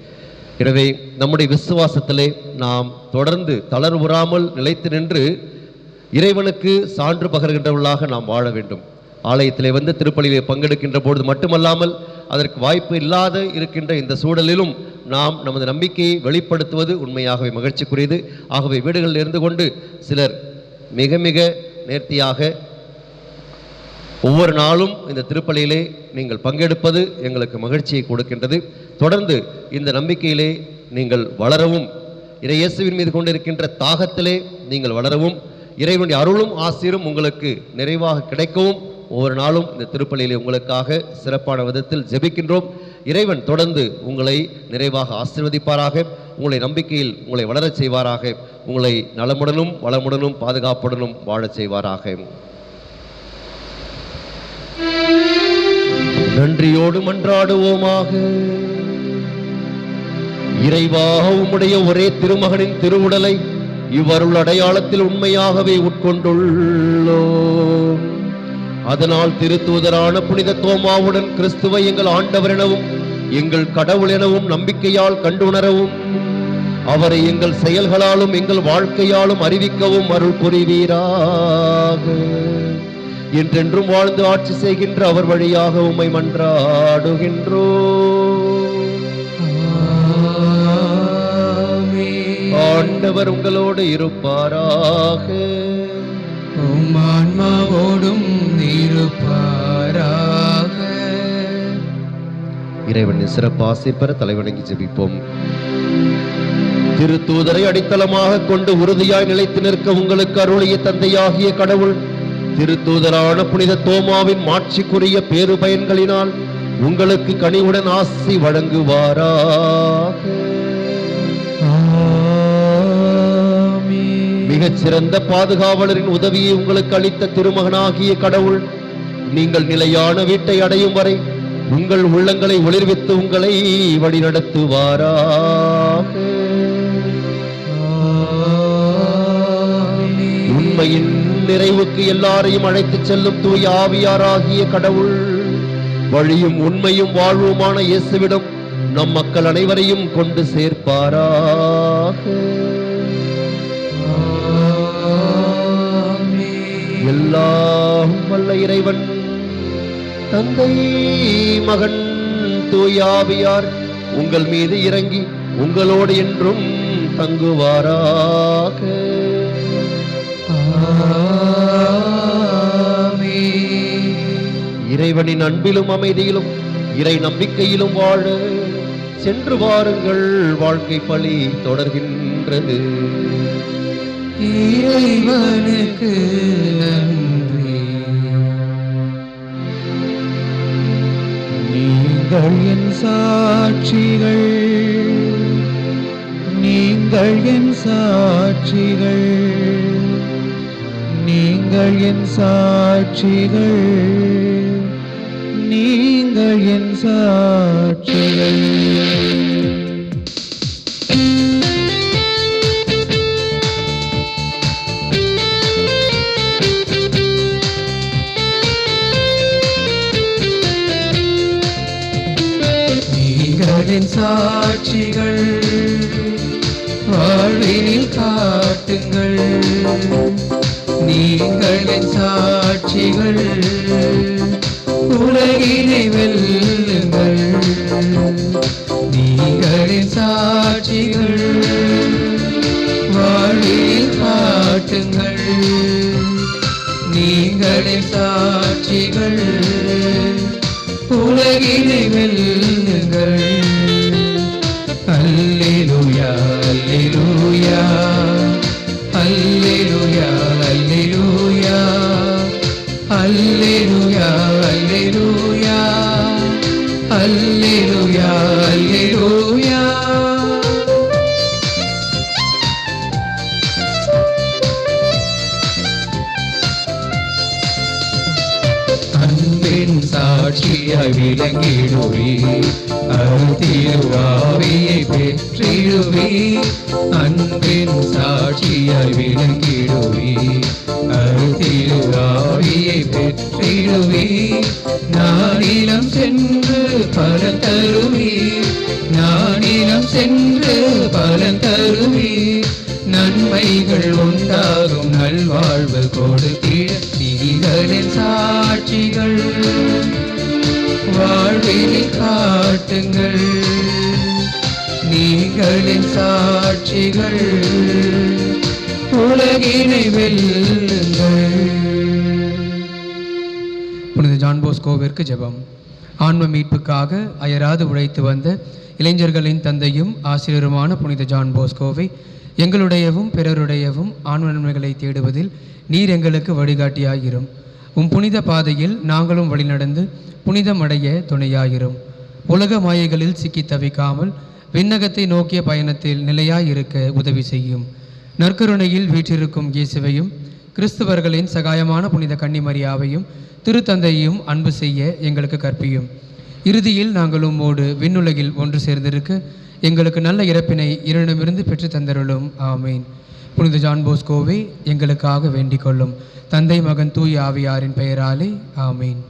எனவே நம்முடைய விசுவாசத்திலே நாம் தொடர்ந்து தளர்வுறாமல் நிலைத்து நின்று இறைவனுக்கு சான்று பகர்கின்றவர்களாக நாம் வாழ வேண்டும். ஆலயத்திலே வந்து திருப்பலியிலே பங்கெடுக்கின்ற பொழுது மட்டுமல்லாமல் அதற்கு வாய்ப்பு இல்லாத இருக்கின்ற இந்த சூழலிலும் நாம் நமது நம்பிக்கையை வெளிப்படுத்துவது உண்மையாகவே மகிழ்ச்சிக்குரியது. ஆகவே வீடுகளில் இருந்து கொண்டு சிலர் மிக மிக நேர்த்தியாக ஒவ்வொரு நாளும் இந்த திருப்பலியிலே நீங்கள் பங்கெடுப்பது எங்களுக்கு மகிழ்ச்சியை கொடுக்கின்றது. தொடர்ந்து இந்த நம்பிக்கையிலே நீங்கள் வளரவும், இறையேசுவின் மீது கொண்டிருக்கின்ற தாகத்திலே நீங்கள் வளரவும், இறைவனுடைய அருளும் ஆசீரும் உங்களுக்கு நிறைவாக கிடைக்கவும் ஒவ்வொரு நாளும் இந்த திருப்பலியிலே உங்களுக்காக சிறப்பான விதத்தில் ஜெபிக்கின்றோம். இறைவன் தொடர்ந்து உங்களை நிறைவாக ஆசீர்வதிப்பாராக, உங்களை நம்பிக்கையில் உங்களை வளரச் செய்வாராக, உங்களை நலமுடனும் வளமுடனும் பாதுகாப்புடனும் வாழச் செய்வாராக. நன்றியோடு மன்றாடுவோமாக. இறைவா, உம்முடைய ஒரே திருமகனின் திருவுடலை இவ்வருள் அடையாளத்தில் உண்மையாகவே உட்கொண்டுள்ளோம். அதனால் திருத்தூதரான புனித தோமாவுடன் கிறிஸ்துவை எங்கள் ஆண்டவர் எனவும் எங்கள் கடவுள் எனவும் நம்பிக்கையால் கண்டுணரவும், அவரை எங்கள் செயல்களாலும் எங்கள் வாழ்க்கையாலும் அறிவிக்கவும் அருள் புரிவீராக. என்றென்றும் வாழ்ந்து ஆட்சி செய்கின்ற அவர் வழியாக உம்மை மன்றாடுகின்றோம். ஆண்டவர் உங்களோடு இருப்பாராக. ஆன்மாவோடும் இருப்பாராக. இறைவனின் சிறப்பு ஆசீர் பெற தலைவணங்கி ஜெபிப்போம். திருத்தூதரை அடித்தளமாக கொண்டு உறுதியாய் நிலைத்து நிற்க உங்களுக்கு அருளிய தந்தையாகிய கடவுள் திருத்தூதரான புனித தோமாவின் மாட்சிக்குரிய பேரு பயன்களினால் உங்களுக்கு கனிவுடன் ஆசி வழங்குவாராக. மிகச் சிறந்த பாதுகாவலரின் உதவியை உங்களுக்கு அளித்த திருமகனாகிய கடவுள் நீங்கள் நிலையான வீட்டை அடையும் வரை உங்கள் உள்ளங்களை ஒளிர்வித்து உங்களை வழிநடத்துவாராக. உண்மையின் நிறைவுக்கு எல்லாரையும் அழைத்துச் செல்லும் தூய ஆவியாராகிய கடவுள் வழியும் உண்மையும் வாழ்வுமான இயேசுவிடம் நம் மக்கள் அனைவரையும் கொண்டு சேர்ப்பாராக. எல்லாம் வல்ல இறைவன் தந்தை, மகன், தூய ஆவியார் உங்கள் மீது இறங்கி உங்களோடு என்றும் தங்குவாராக. இறைவனின் அன்பிலும் அமைதியிலும் இறை நம்பிக்கையிலும் வாழ சென்று வாருங்கள். வாழ்க்கை பழி தொடர்கின்றது. இறைவனுக்கு நன்றி. நீங்கள் என் சாட்சிகள், நீங்கள் என் சாட்சிகள், நீங்கள் என் சாட்சிகள், நீங்கள் என் சாட்சிகள். நீங்கள் என் சாட்சிகள், வாழ்வினில் காட்டுங்கள். நீங்கள் என் சாட்சிகள், உலகினை வெல்லுங்கள். நீங்கள் என் சாட்சிகள், வாழ்வில் காட்டுங்கள். நீங்கள் என் சாட்சிகள், உலகினை வெல்லுங்கள். அல்லேலூயா அல்லேலூயா அல்லேலூயா அல்லேலூயா அல்லேலூயா அல்லேலூயா அல்லேலூயா அல்லேலூயா. அன்பின் சாட்சியாய் விளங்கிடுவே, திருவாவியை பெற்றிடுவே. அன்பின் சாட்சியாய் விளங்கிடுவே, திருவாவியை பெற்றிடுவே. நானிலம் சென்று பலன் தருவே, நானிலம் சென்று பலன் தருவே. நன்மைகள் உண்டாகும் நல்வாழ்வு கொடுத்திட நீங்களின் சாட்சிகள், வாழ்வில் காட்டுங்கள். நீங்களின் சாட்சிகள், உலகினை வெல்லுங்கள். புனித ஜான் போஸ்கோவிற்கு ஜெபம். ஆன்ம மீட்புக்காக அயராது உழைத்து வந்த இளைஞர்களின் தந்தையும் ஆசிரியருமான புனித ஜான் போஸ்கோவை எங்களுடையவும் பிறருடையவும் ஆன்ம நன்மைகளை தேடுவதில் நீர் எங்களுக்கு வழிகாட்டியாயிரும். புனித பாதையில் நாங்களும் வழிநடந்து புனிதமடைய துணையாயிரும். உலக மாயைகளில் சிக்கி தவிக்காமல் விண்ணகத்தை நோக்கிய பயணத்தில் நிலையாயிருக்க உதவி செய்யும். நற்கருணையில் வீற்றிருக்கும் இயேசுவையும் கிறிஸ்துவர்களின் சகாயமான புனித கன்னிமரியாவையும் திருத்தந்தையையும் அன்பு செய்ய எங்களுக்கு கற்பியும். இறுதியில் நாங்கள் உம்மோடு விண்ணுலகில் ஒன்று சேர்ந்திருக்க எங்களுக்கு நல்ல இறப்பினை இரண்டிடமிருந்து பெற்று தந்தருளும். ஆமீன். புனித ஜான் போஸ்கோவை எங்களுக்காக வேண்டிக் கொள்ளும். தந்தை மகன் தூய ஆவியாரின் பெயராலே ஆமீன்.